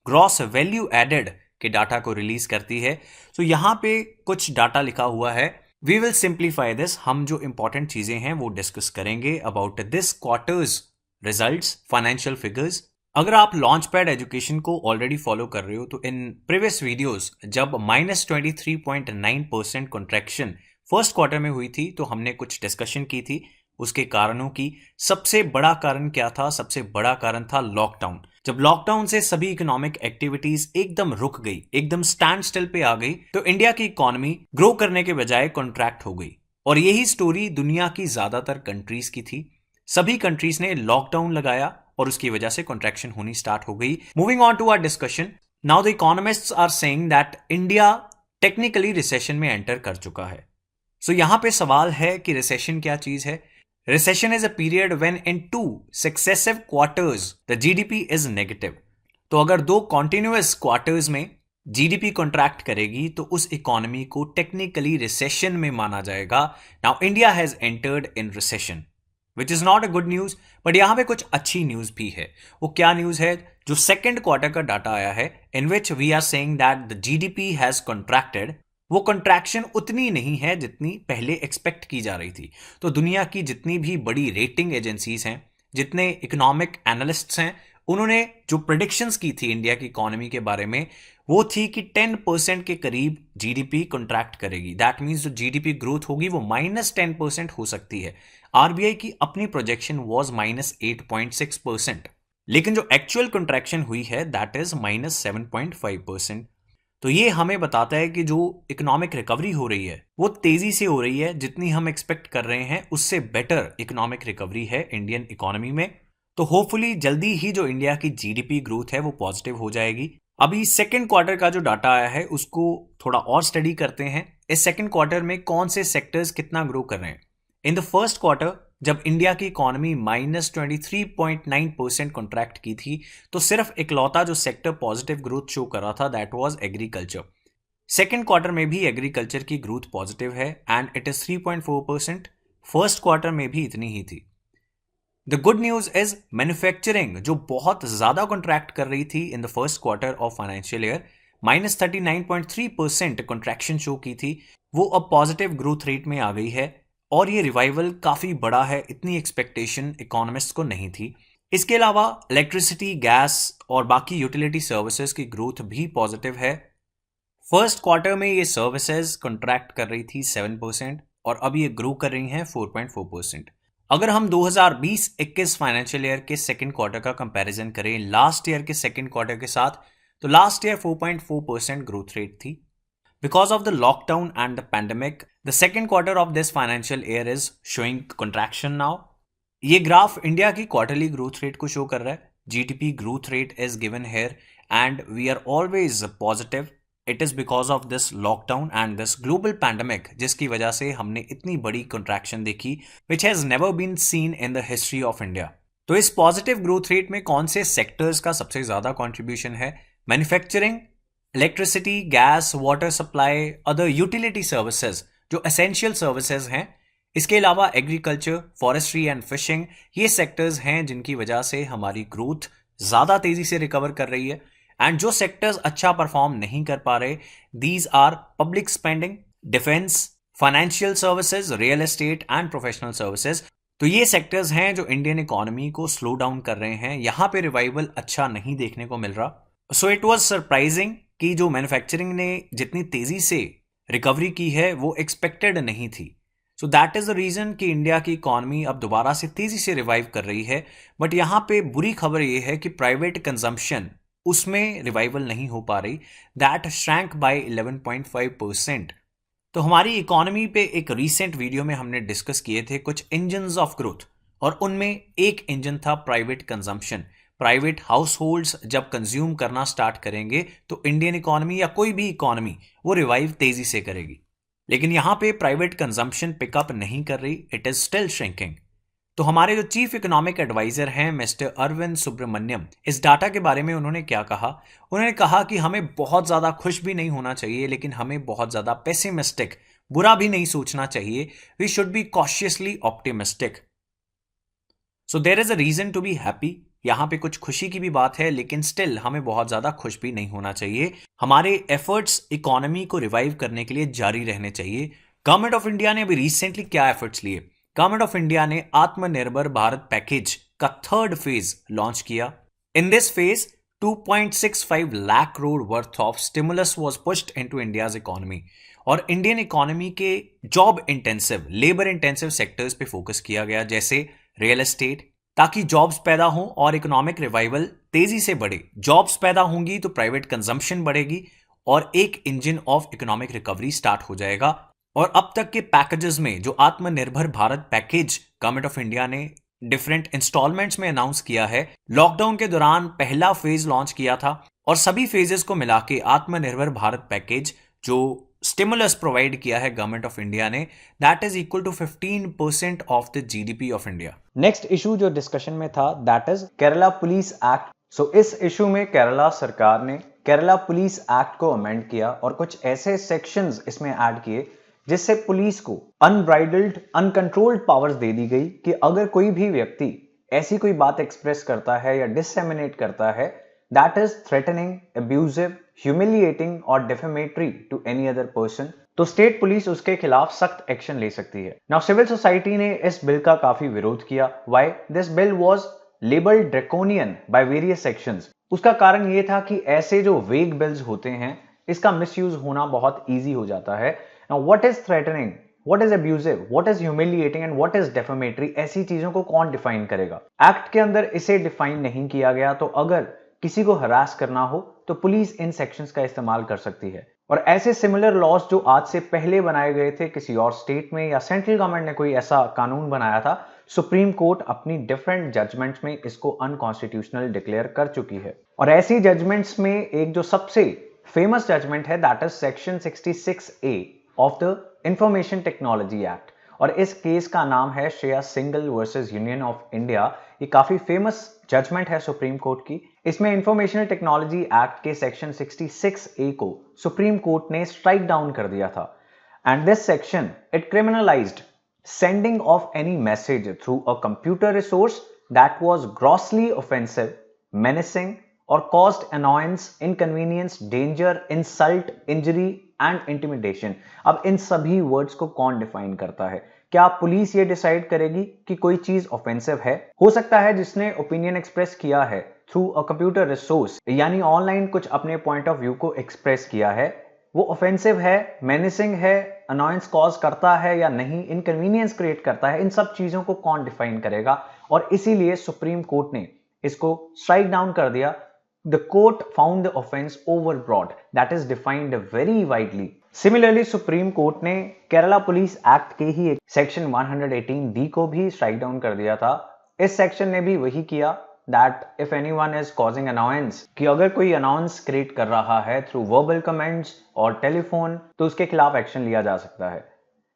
ग्रॉस वैल्यू एडेड के डाटा को रिलीज करती है। तो यहां पे कुछ डाटा लिखा हुआ है। We will simplify this. हम जो इंपॉर्टेंट चीजें हैं वो डिस्कस करेंगे about this quarters results, financial figures अगर आप लॉन्च पैड एजुकेशन को ऑलरेडी फॉलो कर रहे हो तो इन प्रीवियस वीडियोस जब -23.9% कॉन्ट्रैक्शन फर्स्ट क्वार्टर में हुई थी तो हमने कुछ डिस्कशन की थी उसके कारणों की। सबसे बड़ा कारण क्या था? सबसे बड़ा कारण था लॉकडाउन। जब लॉकडाउन से सभी इकोनॉमिक एक्टिविटीज एकदम रुक गई, एकदम स्टैंड स्टिल पे आ गई, तो इंडिया की इकोनॉमी ग्रो करने के बजाय कॉन्ट्रैक्ट हो गई। और यही स्टोरी दुनिया की ज्यादातर कंट्रीज की थी। सभी कंट्रीज ने लॉकडाउन लगाया और उसकी वजह से कॉन्ट्रैक्शन होनी स्टार्ट हो गई। Moving on to our discussion, now the economists are saying that India technically recession में एंटर कर चुका है। सो यहां पे सवाल है कि रिसेशन क्या चीज है? Recession is a period when in 2 successive quarters the GDP is negative. तो अगर 2 continuous quarters में GDP contract करेगी तो उस इकोनॉमी को टेक्निकली रिसेशन में माना जाएगा। Now India has entered in recession, which is not a good news, but यहाँ पे कुछ अच्छी न्यूज भी है। वो क्या न्यूज है? जो सेकेंड क्वार्टर का डाटा आया है in which we are saying that the GDP has contracted, वो कंट्रैक्शन उतनी नहीं है जितनी पहले एक्सपेक्ट की जा रही थी। तो दुनिया की जितनी भी बड़ी रेटिंग एजेंसीज हैं, जितने इकोनॉमिक एनालिस्ट्स हैं, उन्होंने जो प्रेडिक्शंस की थी इंडिया की इकोनॉमी के बारे में वो थी कि 10% के करीब जीडीपी कंट्रैक्ट करेगी। दैट मींस जो जीडीपी ग्रोथ होगी वो -10% हो सकती है। आरबीआई की अपनी प्रोजेक्शन वाज -8.6%, लेकिन जो एक्चुअल कंट्रैक्शन हुई है दैट इज -7.5%। तो ये हमें बताता है कि जो इकोनॉमिक रिकवरी हो रही है वो तेजी से हो रही है। जितनी हम एक्सपेक्ट कर रहे हैं उससे बेटर इकोनॉमिक रिकवरी है इंडियन इकोनॉमी में। तो होपफुली जल्दी ही जो इंडिया की जीडीपी ग्रोथ है वो पॉजिटिव हो जाएगी। अभी सेकेंड क्वार्टर का जो डाटा आया है उसको थोड़ा और स्टडी करते हैं। इस सेकेंड क्वार्टर में कौन से सेक्टर्स कितना ग्रो कर रहे हैं। इन द फर्स्ट क्वार्टर जब इंडिया की इकोनॉमी -23.9% कॉन्ट्रैक्ट की थी तो सिर्फ इकलौता जो सेक्टर पॉजिटिव ग्रोथ शो कर रहा था that was agriculture. Second quarter में भी एग्रीकल्चर की ग्रोथ पॉजिटिव है and it is 3.4%। First quarter में भी इतनी ही थी। The good news is manufacturing जो बहुत ज्यादा कॉन्ट्रैक्ट कर रही थी in the first quarter of financial year, -39.3% contraction show की थी, वो अब पॉजिटिव ग्रोथ रेट में आ गई है। और ये रिवाइवल काफी बड़ा है, इतनी एक्सपेक्टेशन इकोनॉमिस्ट को नहीं थी। इसके अलावा इलेक्ट्रिसिटी, गैस और बाकी यूटिलिटी सर्विसेज की ग्रोथ भी पॉजिटिव है। फर्स्ट क्वार्टर में ये सर्विसेज कॉन्ट्रैक्ट कर रही थी 7% और अब ये ग्रो कर रही हैं 4.4%। अगर हम 2020-21 फाइनेंशियल ईयर के सेकेंड क्वार्टर का कंपैरिजन करें लास्ट ईयर के सेकेंड क्वार्टर के साथ तो लास्ट ईयर 4.4% ग्रोथ रेट थी। Because of the lockdown and the pandemic, the second quarter of this financial year is showing contraction now. ये graph India की quarterly growth rate को show कर रहा है। GDP growth rate is given here and we are always positive. It is because of this lockdown and this global pandemic जिसकी वजह से हमने इतनी बड़ी कंट्रैक्शन देखी which has never been seen in the history of India. तो इस positive growth rate में कौन से सेक्टर्स का सबसे ज्यादा कॉन्ट्रीब्यूशन है? Manufacturing, electricity, gas, water supply, other utility services जो एसेंशियल सर्विसेज हैं। इसके अलावा एग्रीकल्चर, फॉरेस्ट्री एंड फिशिंग, ये सेक्टर्स हैं जिनकी वजह से हमारी ग्रोथ ज्यादा तेजी से रिकवर कर रही है। एंड जो सेक्टर्स अच्छा परफॉर्म नहीं कर पा रहे, these are public spending, defence, financial services, real estate and professional services. तो ये सेक्टर्स हैं जो इंडियन इकोनॉमी को स्लो डाउन कर रहे हैं। यहां पे रिवाइवल अच्छा नहीं देखने को मिल रहा। सो इट वॉज सरप्राइजिंग कि जो मैन्युफैक्चरिंग ने जितनी तेजी से रिकवरी की है वो एक्सपेक्टेड नहीं थी। So that is the reason कि इंडिया की इकोनॉमी अब दोबारा से तेजी से रिवाइव कर रही है। बट यहां पे बुरी खबर ये है कि प्राइवेट कंजम्पशन उसमें रिवाइवल नहीं हो पा रही, दैट श्रैंक बाय 11.5%। तो हमारी इकोनॉमी पे एक रीसेंट वीडियो में हमने डिस्कस किए थे कुछ इंजन्स ऑफ ग्रोथ और उनमें एक इंजन था private consumption. Private house holds जब कंज्यूम करना स्टार्ट करेंगे तो इंडियन इकोनॉमी या कोई भी इकोनॉमी वो रिवाइव तेजी से करेगी। लेकिन यहां पे प्राइवेट कंजम्पशन पिकअप नहीं कर रही, इट इज स्टिल श्रिंकिंग। तो हमारे जो चीफ इकोनॉमिक एडवाइजर हैं मिस्टर अरविंद सुब्रमण्यम, इस डाटा के बारे में उन्होंने क्या कहा? उन्होंने कहा कि हमें बहुत ज्यादा खुश भी नहीं होना चाहिए लेकिन हमें बहुत ज्यादा पेसिमिस्टिक, बुरा भी नहीं सोचना चाहिए। We should be cautiously optimistic. So there is a reason to be happy. यहां पे कुछ खुशी की भी बात है लेकिन स्टिल हमें बहुत ज्यादा खुश भी नहीं होना चाहिए। हमारे एफर्ट्स इकोनॉमी को रिवाइव करने के लिए जारी रहने चाहिए। गवर्नमेंट ऑफ इंडिया ने अभी रिसेंटली क्या एफर्ट्स लिए? गवर्नमेंट ऑफ इंडिया ने आत्मनिर्भर भारत पैकेज का 3rd फेज लॉन्च किया। In this phase, 2.65 lakh crore worth of stimulus was pushed into India's economy और इंडियन इकोनॉमी के job intensive, labour intensive sectors पे फोकस किया गया, जैसे रियल एस्टेट, ताकि जॉब्स पैदा हों और इकोनॉमिक रिवाइवल तेजी से बढ़े। जॉब्स पैदा होंगी तो प्राइवेट कंजम्पशन बढ़ेगी और एक engine of economic recovery start हो जाएगा। और अब तक के पैकेजेस में जो आत्मनिर्भर Bharat package government of India ने डिफरेंट इंस्टॉलमेंट्स में अनाउंस किया है, लॉकडाउन के दौरान पहला फेज लॉन्च किया था और सभी फेजेस को मिला के आत्मनिर्भर भारत पैकेज जो स्टिमुलस प्रोवाइड किया है गवर्नमेंट ऑफ इंडिया ने, that is equal to 15% of the GDP of India. Next issue जो डिस्कशन में था that is Kerala police act. So इस इशू में केरला सरकार ने केरला पुलिस एक्ट को अमेंड किया और कुछ ऐसे सेक्शंस इसमें ऐड किए जिससे पुलिस को अनब्राइडल्ड, अनकंट्रोल्ड पावर्स दे दी गई कि अगर कोई भी व्यक्ति ऐसी कोई बात एक्सप्रेस करता है या डिससेमिनेट करता है that is threatening, abusive, humiliating और defamatory to any other person, तो स्टेट पुलिस उसके खिलाफ सख्त एक्शन ले सकती है। नाउ सिविल सोसाइटी ने इस बिल का काफी विरोध किया। Why? This bill was labelled draconian by various sections. उसका कारण यह था कि ऐसे जो वेग बिल्स होते हैं इसका मिसयूज होना बहुत इजी हो जाता है। Now, what is threatening, what is abusive, what is humiliating and what is defamatory, ऐसी चीजों को कौन डिफाइन करेगा? एक्ट के अंदर इसे डिफाइन नहीं किया गया, तो अगर किसी को हरास करना हो तो पुलिस इन सेक्शंस का इस्तेमाल कर सकती है। और ऐसे सिमिलर लॉज जो आज से पहले बनाए गए थे किसी और स्टेट में या सेंट्रल गवर्नमेंट ने कोई ऐसा कानून बनाया था, सुप्रीम कोर्ट अपनी डिफरेंट जजमेंट्स में इसको अनकॉन्स्टिट्यूशनल डिक्लेयर कर चुकी है। और ऐसी जजमेंट्स में एक जो सबसे फेमस जजमेंट है that is section 66A of the information technology act, और इस केस का नाम है Shreya Singhal versus union of India. ये काफी फेमस जजमेंट है सुप्रीम कोर्ट की। इसमें इंफॉर्मेशन टेक्नोलॉजी एक्ट के सेक्शन 66A को सुप्रीम कोर्ट ने स्ट्राइक डाउन कर दिया था। And this section it criminalised sending of any message through a computer resource that was grossly offensive, menacing और caused annoyance, inconvenience, danger, insult, injury and intimidation. अब इन सभी words को कौन define करता है? क्या पुलिस ये डिसाइड करेगी कि कोई चीज ऑफेंसिव है? हो सकता है जिसने ओपिनियन एक्सप्रेस किया है थ्रू अ कंप्यूटर रिसोर्स, यानी ऑनलाइन कुछ अपने पॉइंट ऑफ व्यू को एक्सप्रेस किया है, वो ऑफेंसिव है, मेनेसिंग है, अनॉयंस कॉज करता है या नहीं, इनकन्वीनियंस क्रिएट करता है, इन सब चीजों को कौन डिफाइन करेगा? और इसीलिए सुप्रीम कोर्ट ने इसको स्ट्राइक डाउन कर दिया। The court found the offense overbroad, that is defined very widely. Similarly, Supreme Court ने केरला पुलिस एक्ट के ही एक सेक्शन 118D को भी स्ट्राइक डाउन कर दिया था। इस सेक्शन ने भी वही किया that if anyone is causing annoyance, कि अगर कोई अनाउंस क्रिएट कर रहा है थ्रू वर्बल कमेंट्स और टेलीफोन तो उसके खिलाफ एक्शन लिया जा सकता है।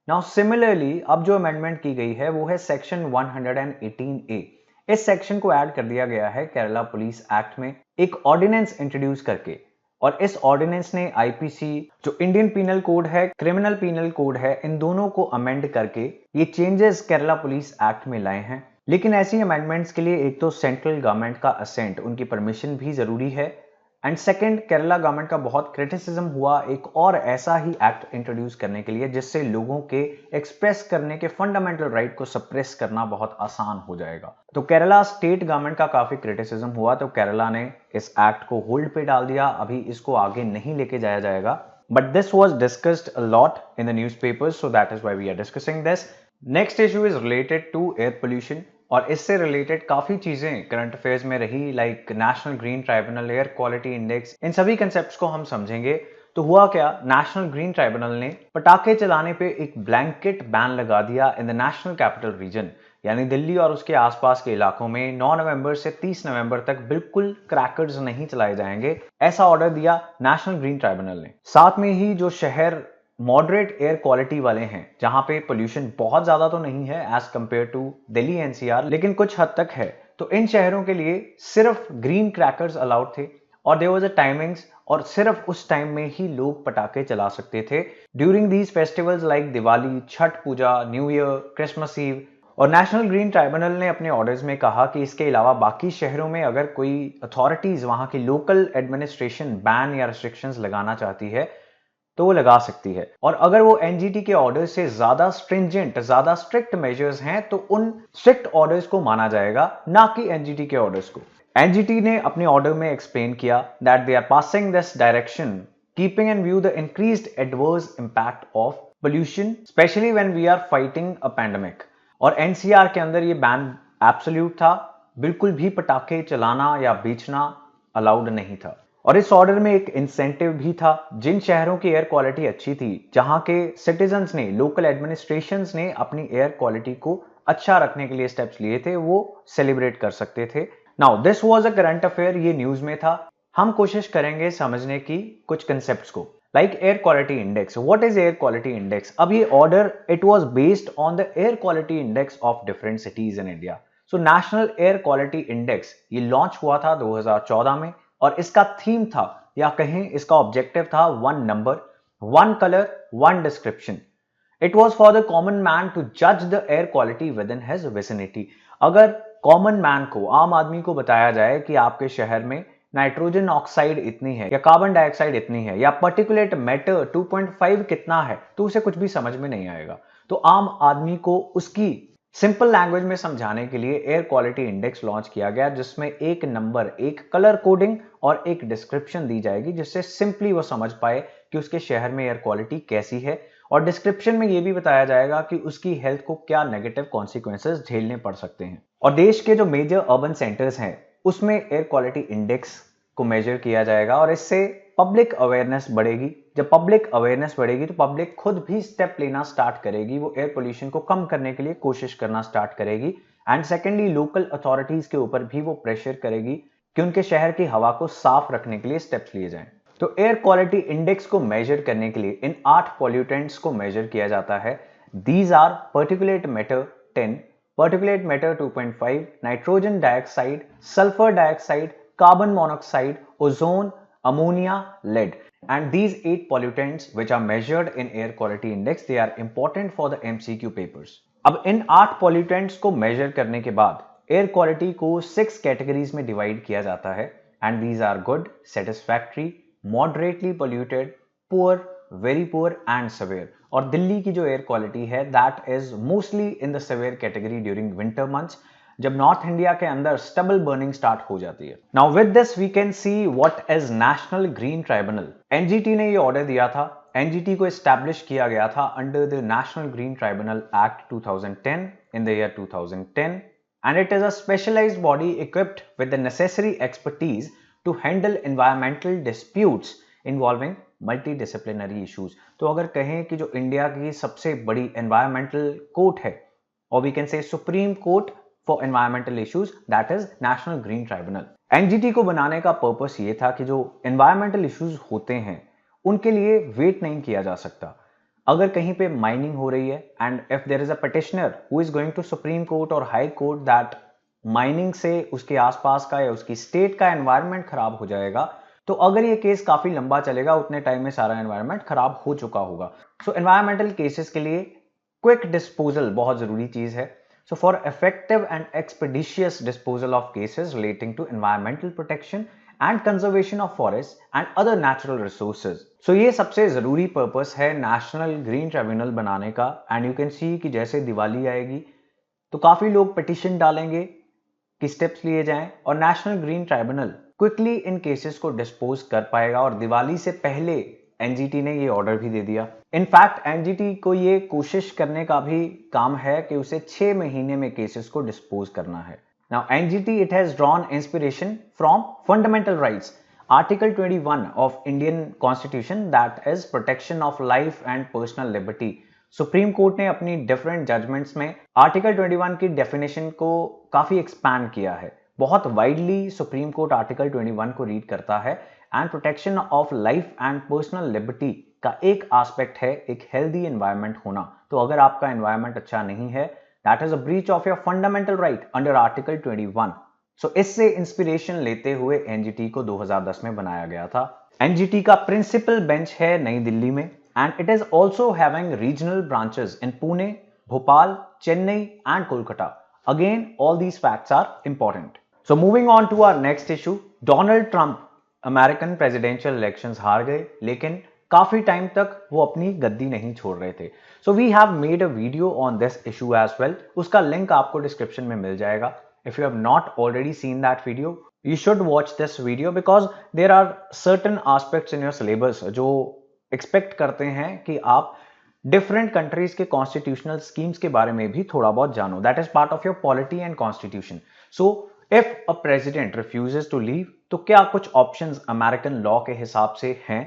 Now similarly, अब जो अमेंडमेंट की गई है वो है सेक्शन 118A। इस सेक्शन को ऐड कर दिया गया है केरला पुलिस एक्ट में एक ऑर्डिनेंस इंट्रोड्यूस करके, और इस ऑर्डिनेंस ने आईपीसी जो इंडियन पीनल कोड है, क्रिमिनल पीनल कोड है, इन दोनों को अमेंड करके ये चेंजेस केरला पुलिस एक्ट में लाए हैं। लेकिन ऐसी अमेंडमेंट्स के लिए एक तो सेंट्रल गवर्नमेंट का असेंट, उनकी परमिशन भी जरूरी है, एंड सेकंड केरला गवर्नमेंट का बहुत क्रिटिसिज्म हुआ एक और ऐसा ही एक्ट इंट्रोड्यूस करने के लिए जिससे लोगों के एक्सप्रेस करने के फंडामेंटल राइट को सप्रेस करना बहुत आसान हो जाएगा। तो केरला स्टेट गवर्नमेंट का काफी क्रिटिसिज्म हुआ, तो केरला ने इस एक्ट को होल्ड पे डाल दिया, अभी इसको आगे नहीं लेके जाया जाएगा। But this was discussed a lot in the newspapers, so that is why we are discussing this. Next issue is related to air pollution, और इससे रिलेटेड काफी चीजें करंट अफेयर्स में रही, like national green tribunal, air quality index, इन सभी concepts को हम समझेंगे। तो हुआ क्या, नेशनल ग्रीन ट्राइब्यूनल ने पटाखे चलाने पे एक ब्लैंकेट बैन लगा दिया in the national capital region, यानी दिल्ली और उसके आसपास के इलाकों में 9 नवंबर से 30 नवंबर तक बिल्कुल क्रैकर्स नहीं चलाए जाएंगे, ऐसा ऑर्डर दिया नेशनल ग्रीन ट्राइब्यूनल ने। साथ में ही जो शहर मॉडरेट एयर क्वालिटी वाले हैं, जहां पे पोल्यूशन बहुत ज्यादा तो नहीं है as compare to Delhi NCR, लेकिन कुछ हद तक है, तो इन शहरों के लिए सिर्फ ग्रीन क्रैकर्स अलाउड थे और देयर वाज अ टाइमिंग्स, और सिर्फ उस टाइम में ही लोग पटाखे चला सकते थे during these festivals like Diwali, Chhath Puja, new year, Christmas eve. और नेशनल ग्रीन ट्राइब्यूनल ने अपने ऑर्डर्स में कहा कि इसके अलावा बाकी शहरों में अगर कोई अथॉरिटीज, वहां की लोकल एडमिनिस्ट्रेशन बैन या रिस्ट्रिक्शंस लगाना चाहती है तो वो लगा सकती है, और अगर वो एनजीटी के ऑर्डर से ज्यादा स्ट्रिंजेंट, ज्यादा स्ट्रिक्ट मेजर्स हैं तो उन स्ट्रिक्ट ऑर्डर्स को माना जाएगा, ना कि एनजीटी के ऑर्डर्स को। एनजीटी ने अपने ऑर्डर में एक्सप्लेन किया that they are passing this direction keeping in view the increased adverse impact of pollution specially when we are fighting a pandemic. और एनसीआर के अंदर ये बैन एब्सोल्यूट था, बिल्कुल भी पटाखे चलाना या बेचना अलाउड नहीं था। और इस ऑर्डर में एक इंसेंटिव भी था, जिन शहरों की एयर क्वालिटी अच्छी थी, जहां के सिटीजन्स ने, लोकल एडमिनिस्ट्रेशंस ने अपनी एयर क्वालिटी को अच्छा रखने के लिए स्टेप्स लिए थे, वो सेलिब्रेट कर सकते थे। Now this was a current affair, ये न्यूज में था। हम कोशिश करेंगे समझने की कुछ कंसेप्ट्स को, like air quality index. What is air quality index? अब ये order it was based on the air quality index of different cities in India. So national air quality index ये लॉन्च हुआ था 2014 में, और इसका थीम था, या कहें इसका ऑब्जेक्टिव था, one number, one colour, one description. It was for the common man to जज the air quality within his vicinity. अगर कॉमन मैन को, आम आदमी को बताया जाए कि आपके शहर में नाइट्रोजन ऑक्साइड इतनी है या कार्बन डाइऑक्साइड इतनी है या पर्टिकुलेट मैटर 2.5 कितना है, तो उसे कुछ भी समझ में नहीं आएगा। तो आम आदमी को उसकी सिंपल लैंग्वेज में समझाने के लिए एयर क्वालिटी इंडेक्स लॉन्च किया गया, जिसमें एक नंबर, एक कलर कोडिंग और एक डिस्क्रिप्शन दी जाएगी, जिससे सिंपली वो समझ पाए कि उसके शहर में एयर क्वालिटी कैसी है। और डिस्क्रिप्शन में ये भी बताया जाएगा कि उसकी हेल्थ को क्या नेगेटिव कॉन्सिक्वेंसेस झेलने पड़ सकते हैं। और देश के जो मेजर अर्बन सेंटर्स हैं उसमें एयर क्वालिटी इंडेक्स को मेजर किया जाएगा, और इससे पब्लिक अवेयरनेस बढ़ेगी। जब पब्लिक अवेयरनेस बढ़ेगी तो पब्लिक खुद भी स्टेप लेना स्टार्ट करेगी, वो एयर पोल्यूशन को कम करने के लिए कोशिश करना स्टार्ट करेगी। एंड सेकेंडली, लोकल अथॉरिटीज के ऊपर भी वो प्रेशर करेगी कि उनके शहर की हवा को साफ रखने के लिए स्टेप्स लिए जाएं। तो एयर क्वालिटी इंडेक्स को मेजर करने के लिए इन 8 पॉल्यूटेंट्स को मेजर किया जाता है। These are particulate matter 10, particulate matter 2.5, nitrogen dioxide, sulphur dioxide, carbon monoxide, ozone, ammonia, lead. And these 8 pollutants which are measured in air quality index, they are important for the MCQ papers. अब इन 8 pollutants को measure करने के बाद air quality को 6 categories में divide किया जाता है, and these are good, satisfactory, moderately polluted, poor, very poor and severe. और दिल्ली की जो air quality है that is mostly in the severe category during winter months, जब नॉर्थ इंडिया के अंदर स्टबल बर्निंग स्टार्ट हो जाती है। Now with this we can see what is national green tribunal. NGT ने ये ऑर्डर दिया था। एनजीटी को एस्टैब्लिश किया गया था under the national green tribunal act 2010 in the year 2010, and it is a specialised body equipped with the necessary expertise to handle environmental disputes involving multi disciplinary issues. तो अगर कहें कि जो इंडिया की सबसे बड़ी एनवायरमेंटल कोर्ट है, और we can say supreme court for environmental issues, that is National Green Tribunal. NGT को बनाने का पर्पस ये था कि जो environmental issues होते हैं उनके लिए वेट नहीं किया जा सकता। अगर कहीं पे माइनिंग हो रही है and if there is a petitioner who is going to Supreme Court or High Court that mining से उसके आसपास का या उसकी स्टेट का एनवायरनमेंट खराब हो जाएगा, तो अगर ये केस काफी लंबा चलेगा, उतने टाइम में सारा एनवायरनमेंट खराब हो चुका होगा। सो एनवायरमेंटल केसेस के लिए क्विक डिस्पोजल बहुत जरूरी चीज है। So for effective and expeditious disposal of cases relating to environmental protection and conservation of forests and other natural resources. So ये सबसे जरूरी पर्पस है नेशनल ग्रीन ट्राइब्यूनल बनाने का। एंड यू कैन सी कि जैसे दिवाली आएगी तो काफी लोग पिटिशन डालेंगे कि स्टेप्स लिए जाएं, और national green tribunal quickly in cases को डिस्पोज कर पाएगा। और दिवाली से पहले एनजीटी ने ये ऑर्डर भी दे दिया। इनफैक्ट एनजीटी को ये कोशिश करने का भी काम है कि उसे 6 महीने में केसेस को डिस्पोज करना है। Now NGT it has drawn inspiration from fundamental rights, article 21 of Indian constitution that is protection of life and personal liberty. Supreme court ने अपनी डिफरेंट जजमेंट्स में आर्टिकल 21 की डेफिनेशन को काफी एक्सपैंड किया है। बहुत वाइडली सुप्रीम कोर्ट आर्टिकल 21 को रीड करता है, and protection of life and personal liberty का एक एस्पेक्ट है एक हेल्दी एनवायरनमेंट होना। तो अगर आपका एनवायरनमेंट अच्छा नहीं है, that is a breach of your fundamental right under article 21। सो इससे इंस्पिरेशन लेते हुए एनजीटी को 2010 में बनाया गया था। एनजीटी का प्रिंसिपल बेंच है नई दिल्ली में, and it is also having regional branches in Pune, Bhopal, Chennai and Kolkata. Again all these facts are important. So moving on to our next issue, Donald Trump American presidential elections हार गए, लेकिन काफी टाइम तक वो अपनी गद्दी नहीं छोड़ रहे थे। So we have made a video on this issue as well, उसका लिंक आपको डिस्क्रिप्शन में मिल जाएगा। If you have not already seen that video, You should watch this video because there are certain aspects in your syllabus जो expect करते हैं कि आप different countries के constitutional schemes के बारे में भी थोड़ा बहुत जानो. That is part of your polity and constitution. So if a president refuses to leave, तो क्या कुछ options American law के हिसाब से हैं,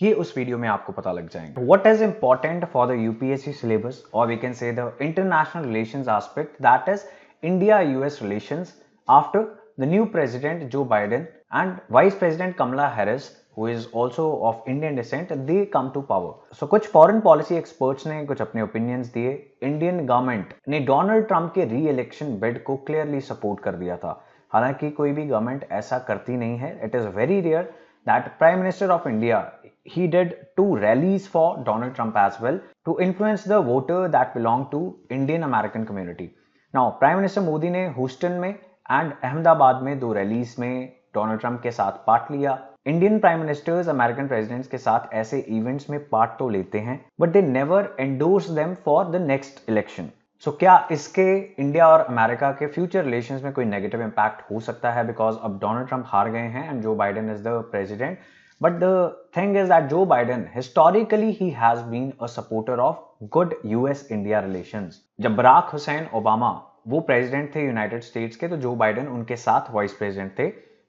ये उस वीडियो में आपको पता लग जाएंगे. What is important for the UPSC syllabus, or we can say the international relations aspect, that is India-US relations after the new president Joe Biden and Vice President Kamala Harris, who is also of Indian descent, they come to power. So कुछ foreign policy experts ने कुछ अपने opinions दिए. Indian government ने Donald Trump के re-election bid को clearly support कर दिया था. हालांकि कोई भी गवर्नमेंट ऐसा करती नहीं है. It is very rare that Prime Minister of India, he did 2 rallies for Donald Trump as well to influence the voter that belong to Indian American community. Now Prime Minister Modi ने Houston में and Ahmedabad में 2 rallies में Donald Trump के साथ part लिया. Indian prime ministers American presidents के साथ ऐसे इवेंट्स में पार्ट तो लेते हैं, but they never endorse them for the next election. So क्या इसके इंडिया और अमेरिका के फ्यूचर रिलेशंस में कोई नेगेटिव इंपैक्ट हो सकता है, बिकॉज अब डोनाल्ड ट्रंप हार गए हैं and Joe Biden is the president. But the thing is that Joe Biden historically he has been a supporter of good US India relations. जब बराक हुसैन ओबामा वो president थे United States के, तो Joe Biden उनके साथ vice president थे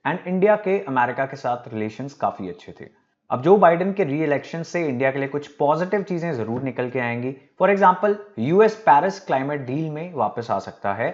and India के America के साथ रिलेशंस काफी अच्छे थे. अब जो बाइडेन के री इलेक्शन से इंडिया के लिए कुछ पॉजिटिव चीजें जरूर निकल के आएंगी. For example US Paris climate deal में वापस आ सकता है.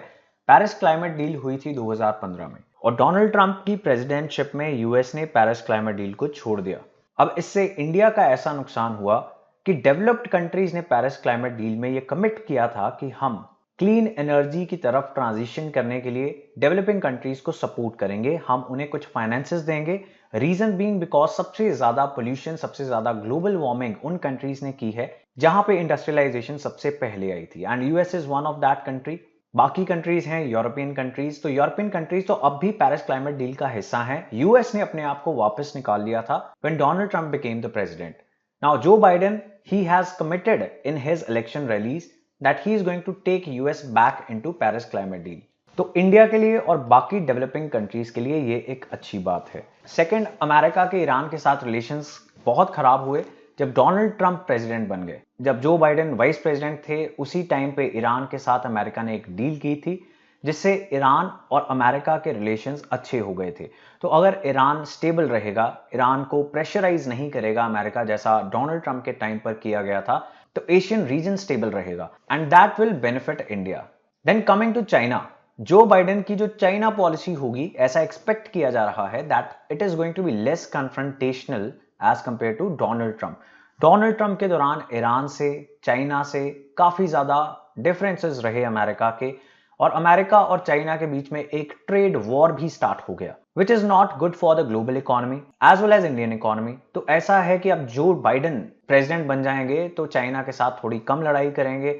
पेरिस क्लाइमेट डील हुई थी 2015 में और डोनाल्ड ट्रंप की प्रेसिडेंटशिप में यूएस ने पेरिस क्लाइमेट डील को छोड़ दिया. अब इससे इंडिया का ऐसा नुकसान हुआ कि डेवलप्ड कंट्रीज ने पेरिस क्लाइमेट डील में यह कमिट किया था कि हम क्लीन एनर्जी की तरफ ट्रांजिशन करने के लिए डेवलपिंग कंट्रीज को सपोर्ट करेंगे, हम उन्हें कुछ फाइनेंसेस देंगे. रीजन बीइंग बिकॉज सबसे ज्यादा पोल्यूशन, सबसे ज्यादा ग्लोबल वार्मिंग उन कंट्रीज ने की है जहां पे इंडस्ट्रियलाइजेशन सबसे पहले आई थी and US is one of that country. बाकी कंट्रीज हैं यूरोपियन कंट्रीज. तो यूरोपियन कंट्रीज तो अब भी पेरिस क्लाइमेट डील का हिस्सा हैं. यूएस ने अपने आप को वापस निकाल लिया था when Donald Trump became the president. Now Joe Biden he has committed in his election rallies that he is going to take US back into Paris climate deal. तो इंडिया के लिए और बाकी डेवलपिंग कंट्रीज के लिए ये एक अच्छी बात है. सेकंड, अमेरिका के ईरान के साथ रिलेशंस बहुत खराब हुए जब डोनाल्ड ट्रंप प्रेसिडेंट बन गए. जब जो बाइडेन वाइस प्रेसिडेंट थे उसी टाइम पे ईरान के साथ अमेरिका ने एक डील की थी जिससे ईरान और अमेरिका के रिलेशंस अच्छे हो गए थे. तो अगर ईरान स्टेबल रहेगा, ईरान को प्रेशराइज नहीं करेगा अमेरिका जैसा डोनाल्ड ट्रंप के टाइम पर किया गया था, तो एशियन रीजन स्टेबल रहेगा and that will benefit India. Then coming to China, Joe Biden की जो चाइना पॉलिसी होगी, ऐसा एक्सपेक्ट किया जा रहा है that it is going to be less confrontational as compare to Donald Trump. Donald Trump के दौरान ईरान से, चाइना से काफी ज्यादा डिफरेंसेस रहे अमेरिका के, और अमेरिका और चाइना के बीच में एक ट्रेड वॉर भी स्टार्ट हो गया, which is not good for the global economy as well as Indian economy. तो ऐसा है कि अब जो बाइडेन प्रेसिडेंट बन जाएंगे तो चाइना के साथ थोड़ी कम लड़ाई करेंगे,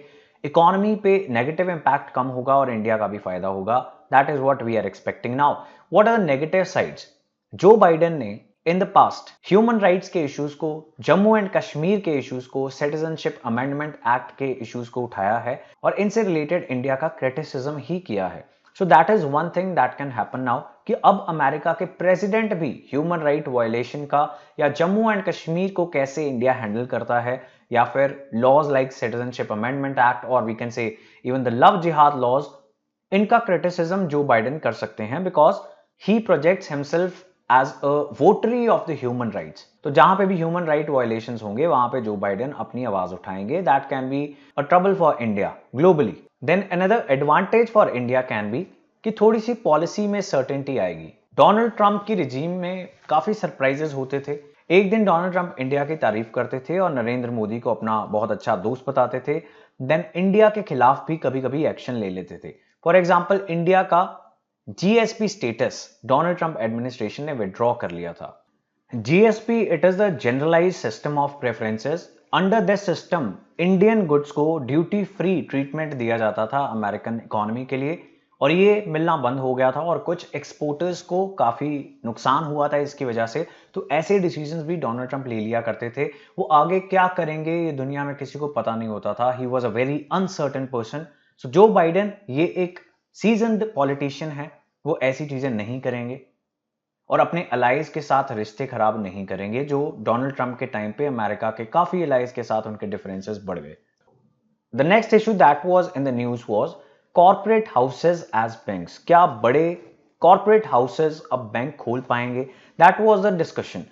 इकोनॉमी पे नेगेटिव इंपैक्ट कम होगा और इंडिया का भी फायदा होगा. That is what we are expecting. Now what are the negative sides? Joe Biden ने in the past human rights के इश्यूज को, जम्मू एंड कश्मीर के इश्यूज को, सिटीजनशिप अमेंडमेंट एक्ट के इश्यूज को उठाया है और इनसे रिलेटेड इंडिया का क्रिटिसिज्म ही किया है. So that is one thing that can happen now कि अब अमेरिका के प्रेसिडेंट भी ह्यूमन राइट वायलेशन का या जम्मू एंड कश्मीर को कैसे इंडिया हैंडल करता है, या फिर laws like citizenship amendment act और we can say even the love jihad laws, इनका क्रिटिसिज्म जो बाइडेन कर सकते हैं because he projects himself as a votary of the human rights. तो जहां पे भी ह्यूमन राइट वायलेशंस होंगे वहां पे जो बाइडेन अपनी आवाज उठाएंगे. That can be a trouble for India globally. Then another advantage for India can be कि थोड़ी सी पॉलिसी में सर्टेनिटी आएगी. डोनाल्ड ट्रंप की रिजीम में काफी सरप्राइजेस होते थे. एक दिन डोनाल्ड ट्रंप इंडिया की तारीफ करते थे और नरेंद्र मोदी को अपना बहुत अच्छा दोस्त बताते थे. देन इंडिया के खिलाफ भी कभी कभी एक्शन ले लेते थे. फॉर एग्जाम्पल इंडिया का GSP status Donald Trump administration ने विड्रॉ कर लिया था. GSP it is the generalised system of preferences. Under this system Indian goods को ड्यूटी फ्री ट्रीटमेंट दिया जाता था अमेरिकन इकोनॉमी के लिए, और ये मिलना बंद हो गया था और कुछ एक्सपोर्टर्स को काफी नुकसान हुआ था इसकी वजह से. तो ऐसे डिसीजंस भी डोनाल्ड ट्रंप ले लिया करते थे. वो आगे क्या करेंगे ये दुनिया में किसी को पता नहीं होता था. He was a very uncertain person. So Joe Biden ये एक सीजन्ड पॉलिटिशियन है, वो ऐसी चीजें नहीं करेंगे. और अपने अलाइज के साथ रिश्ते खराब नहीं करेंगे, जो डोनाल्ड ट्रंप के टाइम पे अमेरिका के काफी अलाइज के साथ उनके डिफरेंसेस बढ़ गए। The next issue that was in the news was corporate houses as banks. क्या बड़े कॉर्पोरेट हाउसेज अब बैंक खोल पाएंगे? That was the discussion.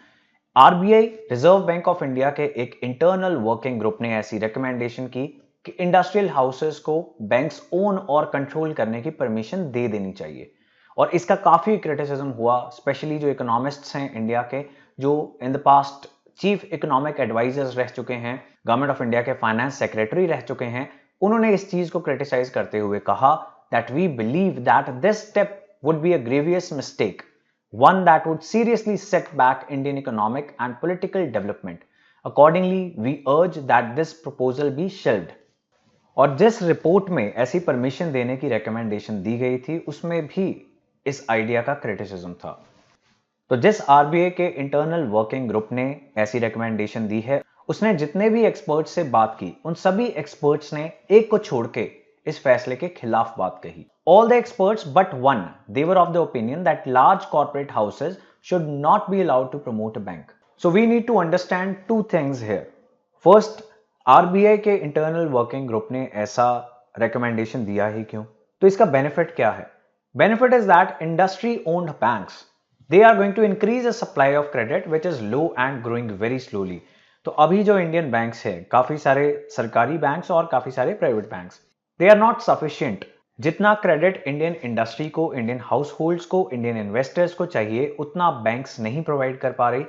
RBI, Reserve Bank of India के एक इंटरनल वर्किंग ग्रुप ने ऐसी रिकमेंडेशन की कि इंडस्ट्रियल हाउसेज को बैंक्स ओन और कंट्रोल करने की परमिशन दे देनी चाहिए। और इसका काफी क्रिटिसिज्म हुआ, स्पेशली जो इकोनॉमिस्ट्स हैं इंडिया के, जो in the past chief economic advisers रह चुके हैं, गवर्नमेंट ऑफ इंडिया के फाइनेंस सेक्रेटरी रह चुके हैं, उन्होंने इस चीज को क्रिटिसाइज करते हुए कहा that we believe that this step would be a grievous mistake, one that would seriously set back Indian economic and political development. Accordingly, we urge that this proposal be shelved. और जिस report में ऐसी permission देने की recommendation दी गई थी, उसमें भी इस आइडिया का क्रिटिसिज्म था। तो जिस आरबीआई के इंटरनल वर्किंग ग्रुप ने ऐसी रिकमेंडेशन दी है, उसने जितने भी एक्सपर्ट्स से बात की, उन सभी एक्सपर्ट्स ने एक को छोड़ के इस फैसले के खिलाफ बात कही। All the experts but one, they were of the opinion that large corporate houses should not be allowed to promote a bank. So we need to understand two things here. First, RBI के internal working group ने ऐसा recommendation दिया ही क्यों? तो इसका benefit क्या है? Benefit is that industry owned banks, they are going to increase the supply of credit which is low and growing very slowly. तो अभी जो इंडियन बैंक्स हैं, काफी सारे सरकारी बैंक्स और काफी सारे private banks, they are not sufficient. जितना क्रेडिट इंडियन इंडस्ट्री को, इंडियन हाउस होल्ड्स को, इंडियन इन्वेस्टर्स को चाहिए, उतना बैंक्स नहीं प्रोवाइड कर पा रही।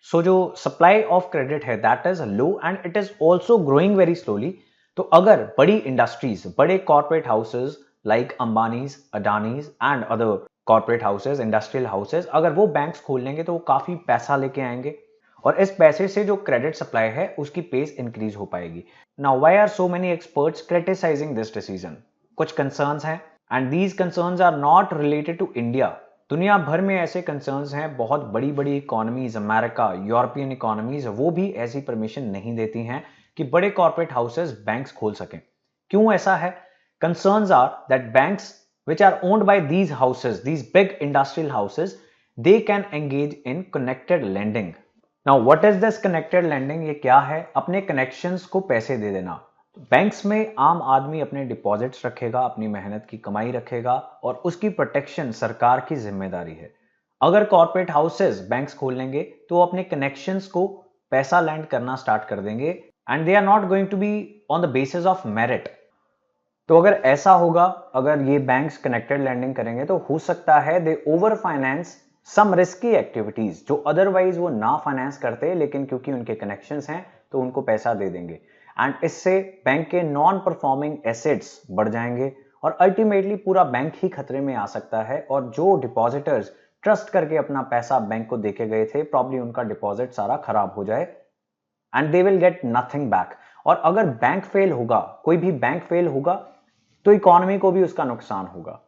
सो जो सप्लाई ऑफ क्रेडिट है that is low and it is also growing very slowly. तो अगर बड़ी इंडस्ट्रीज, बड़े corporate houses like Ambanis, Adanis and other corporate houses, industrial houses, अगर वो बैंक्स खोल लेंगे तो वो काफी पैसा लेके आएंगे और इस पैसे से जो क्रेडिट सप्लाई है उसकी पेस इंक्रीज हो पाएगी। Now why are so many experts criticising this decision? कुछ कंसर्न्स हैं and these concerns are not related to India. दुनिया भर में ऐसे कंसर्न्स हैं, बहुत बड़ी बड़ी इकोनॉमीज, अमेरिका, यूरोपियन इकोनॉमीज, वो भी ऐसी परमिशन नहीं देती हैं कि बड़े कॉर्पोरेट हाउसेस बैंक्स खोल सकें। क्यों ऐसा है? Concerns are that banks which are owned by these houses, these big industrial houses, they can engage in connected lending. Now what is this connected lending? ये क्या है? अपने connections को पैसे दे देना। बैंक्स में आम आदमी अपने डिपॉजिट्स रखेगा, अपनी मेहनत की कमाई रखेगा और उसकी प्रोटेक्शन सरकार की जिम्मेदारी है। अगर कॉर्पोरेट हाउसेस बैंक्स खोल लेंगे तो वो अपने कनेक्शंस को पैसा लैंड करना स्टार्ट कर देंगे and they are not going to be on the basis of merit. तो अगर ऐसा होगा, अगर ये बैंक्स कनेक्टेड लैंडिंग करेंगे तो हो सकता है दे ओवर फाइनेंस सम रिस्की एक्टिविटीज जो अदरवाइज वो ना फाइनेंस करते, लेकिन क्योंकि उनके कनेक्शंस हैं तो उनको पैसा दे देंगे एंड इससे बैंक के नॉन परफॉर्मिंग एसेट्स बढ़ जाएंगे और अल्टीमेटली पूरा बैंक ही खतरे में आ सकता है। और जो डिपॉजिटर्स ट्रस्ट करके अपना पैसा बैंक को देके गए थे, प्रॉब्ली उनका डिपॉजिट सारा खराब हो जाए and they will get nothing back. और अगर बैंक फेल होगा, कोई भी बैंक फेल होगा, तो इकोनॉमी को भी उसका नुकसान होगा।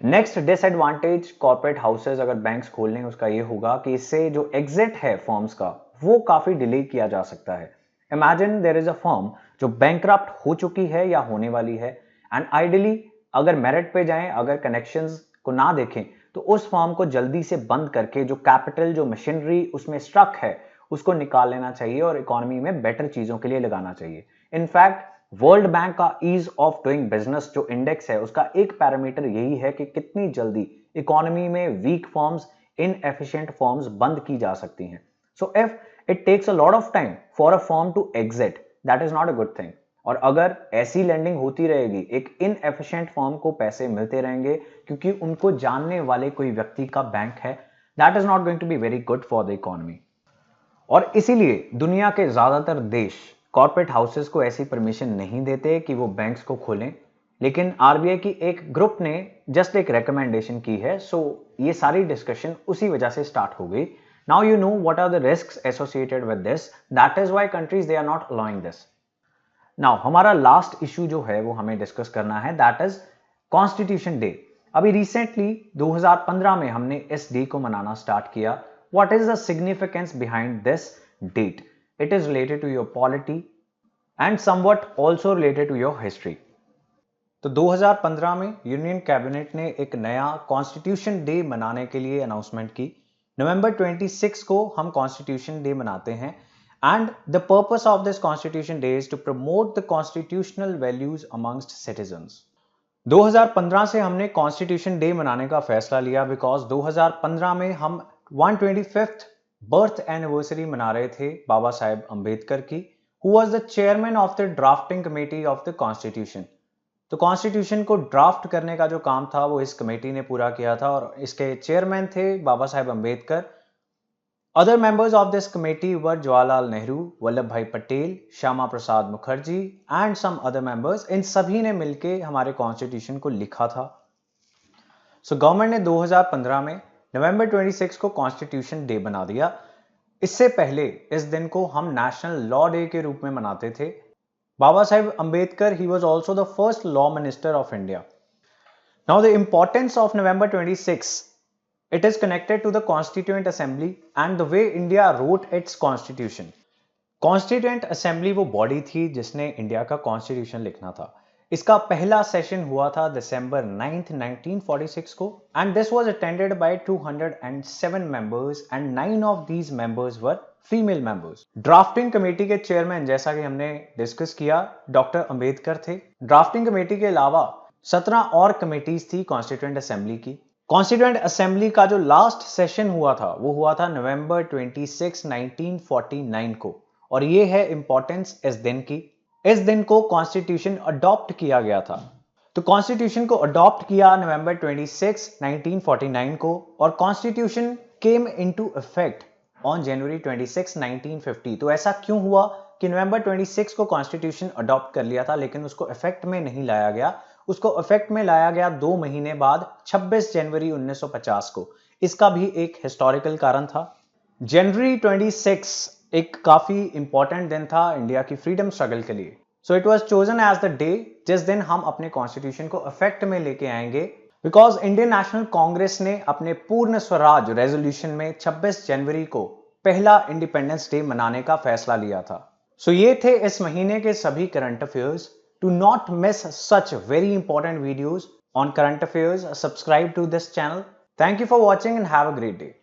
नेक्स्ट डिसएडवांटेज कॉर्पोरेट हाउसेस अगर बैंक्स खोल लें उसका ये होगा कि इससे जो एग्जिट है फर्म्स का वो काफी डिले किया जा सकता है। Imagine there is a firm जो बैंकरप्ट हो चुकी है या होने वाली है एंड आइडियली अगर मेरिट पे जाएं, अगर कनेक्शंस को ना देखें तो उस फर्म को जल्दी से बंद करके जो कैपिटल, जो मशीनरी उसमें स्ट्रक है उसको निकाल लेना चाहिए और इकोनॉमी में बेटर चीजों के लिए लगाना चाहिए। इनफैक्ट वर्ल्ड बैंक का ईज ऑफ डूइंग बिजनेस जो इंडेक्स है उसका एक पैरामीटर यही है कि कितनी जल्दी इकोनॉमी में वीक फर्म्स, इनएफिशिएंट फर्म्स बंद की जा सकती हैं। So if it takes a lot of time for a firm to exit, that is not a good thing. और अगर ऐसी लैंडिंग होती रहेगी, एक इनएफिशिएंट फर्म को पैसे मिलते रहेंगे क्योंकि उनको जानने वाले कोई व्यक्ति का बैंक है, that is not going to be very good for the economy. और इसीलिए दुनिया के ज्यादातर देश कॉर्पोरेट हाउसेस को ऐसी परमिशन नहीं देते कि वो बैंक्स को खोलें, लेकिन आरबीआई की एक ग्रुप ने जस्ट एक रिकमेंडेशन की है। सो ये सारी डिस्कशन उसी वजह से स्टार्ट हो गई। Now you know what are the risks associated with this, that is why countries they are not allowing this. Now हमारा लास्ट इशू जो है वो हमें डिस्कस करना है, दैट इज कॉन्स्टिट्यूशन डे। अभी रिसेंटली 2015 में हमने इस डे को मनाना स्टार्ट किया। What is the significance behind this date? It is related to your polity and somewhat also related to your history. तो 2015 में यूनियन कैबिनेट ने एक नया कॉन्स्टिट्यूशन डे मनाने के लिए अनाउंसमेंट की नवंबर 26 को हम कॉन्स्टिट्यूशन डे मनाते हैं and the purpose of this constitution day is to promote the constitutional values amongst citizens. 2015 से हमने कॉन्स्टिट्यूशन डे मनाने का फैसला लिया बिकॉज 2015 में हम 125th बर्थ एनिवर्सरी मना रहे थे बाबा साहेब अंबेडकर की, who was the chairman of the drafting committee of the constitution. तो कॉन्स्टिट्यूशन को ड्राफ्ट करने का जो काम था वो इस कमेटी ने पूरा किया था और इसके चेयरमैन थे Baba Saheb Ambedkar. Other members of this committee were Jawaharlal Nehru, Vallabh Bhai Patel, Shyama Prasad Mukherjee and some other members. इन सभी ने मिलकर हमारे कॉन्स्टिट्यूशन को लिखा था। सो गवर्नमेंट ने 2015 में नवंबर 26 को कॉन्स्टिट्यूशन डे बना दिया। इससे पहले इस दिन को हम नेशनल लॉ डे के रूप में मनाते थे। Baba Saheb Ambedkar, he was also the first law minister of India. Now the importance of November 26, it is connected to the Constituent Assembly and the way India wrote its constitution. Constituent Assembly वो body थी जिसने India का constitution लिखना था। इसका पहला session हुआ था दिसंबर 9th 1946 को and this was attended by 207 members and 9 of these members were female members. Drafting committee के चेयरमैन, जैसा कि हमने डिस्कस किया, डॉक्टर अंबेडकर थे। ड्राफ्टिंग कमेटी के अलावा 17 और कमेटीज थी कॉन्स्टिट्यूएंट असेंबली की। कॉन्स्टिट्यूएंट असेंबली का जो लास्ट सेशन हुआ था वो हुआ था नवंबर 26 1949 को और ये है इंपॉर्टेंस इस दिन की। इस दिन को कॉन्स्टिट्यूशन अडॉप्ट किया गया था। तो कॉन्स्टिट्यूशन को अडॉप्ट किया नवंबर 26 1949 को और constitution came into effect on January 26 1950। तो ऐसा क्यों हुआ कि नवंबर 26 को कॉन्स्टिट्यूशन अडॉप्ट कर लिया था लेकिन उसको इफेक्ट में नहीं लाया गया। उसको इफेक्ट में लाया गया 2 महीने बाद 26 जनवरी 1950 को। इसका भी एक हिस्टोरिकल कारण था। जनवरी 26 एक काफी इंपॉर्टेंट दिन था इंडिया की फ्रीडम स्ट्रगल के लिए। So it was chosen as the day जिस दिन हम अपने कॉन्स्टिट्यूशन को इफेक्ट में लेके आएंगे बिकॉज इंडियन नेशनल कांग्रेस ने अपने पूर्ण स्वराज रेजोल्यूशन में 26 जनवरी को पहला इंडिपेंडेंस डे मनाने का फैसला लिया था। सो ये थे इस महीने के सभी current affairs. To not miss such very important videos on current affairs, subscribe to this channel. Thank you for watching and have a great day.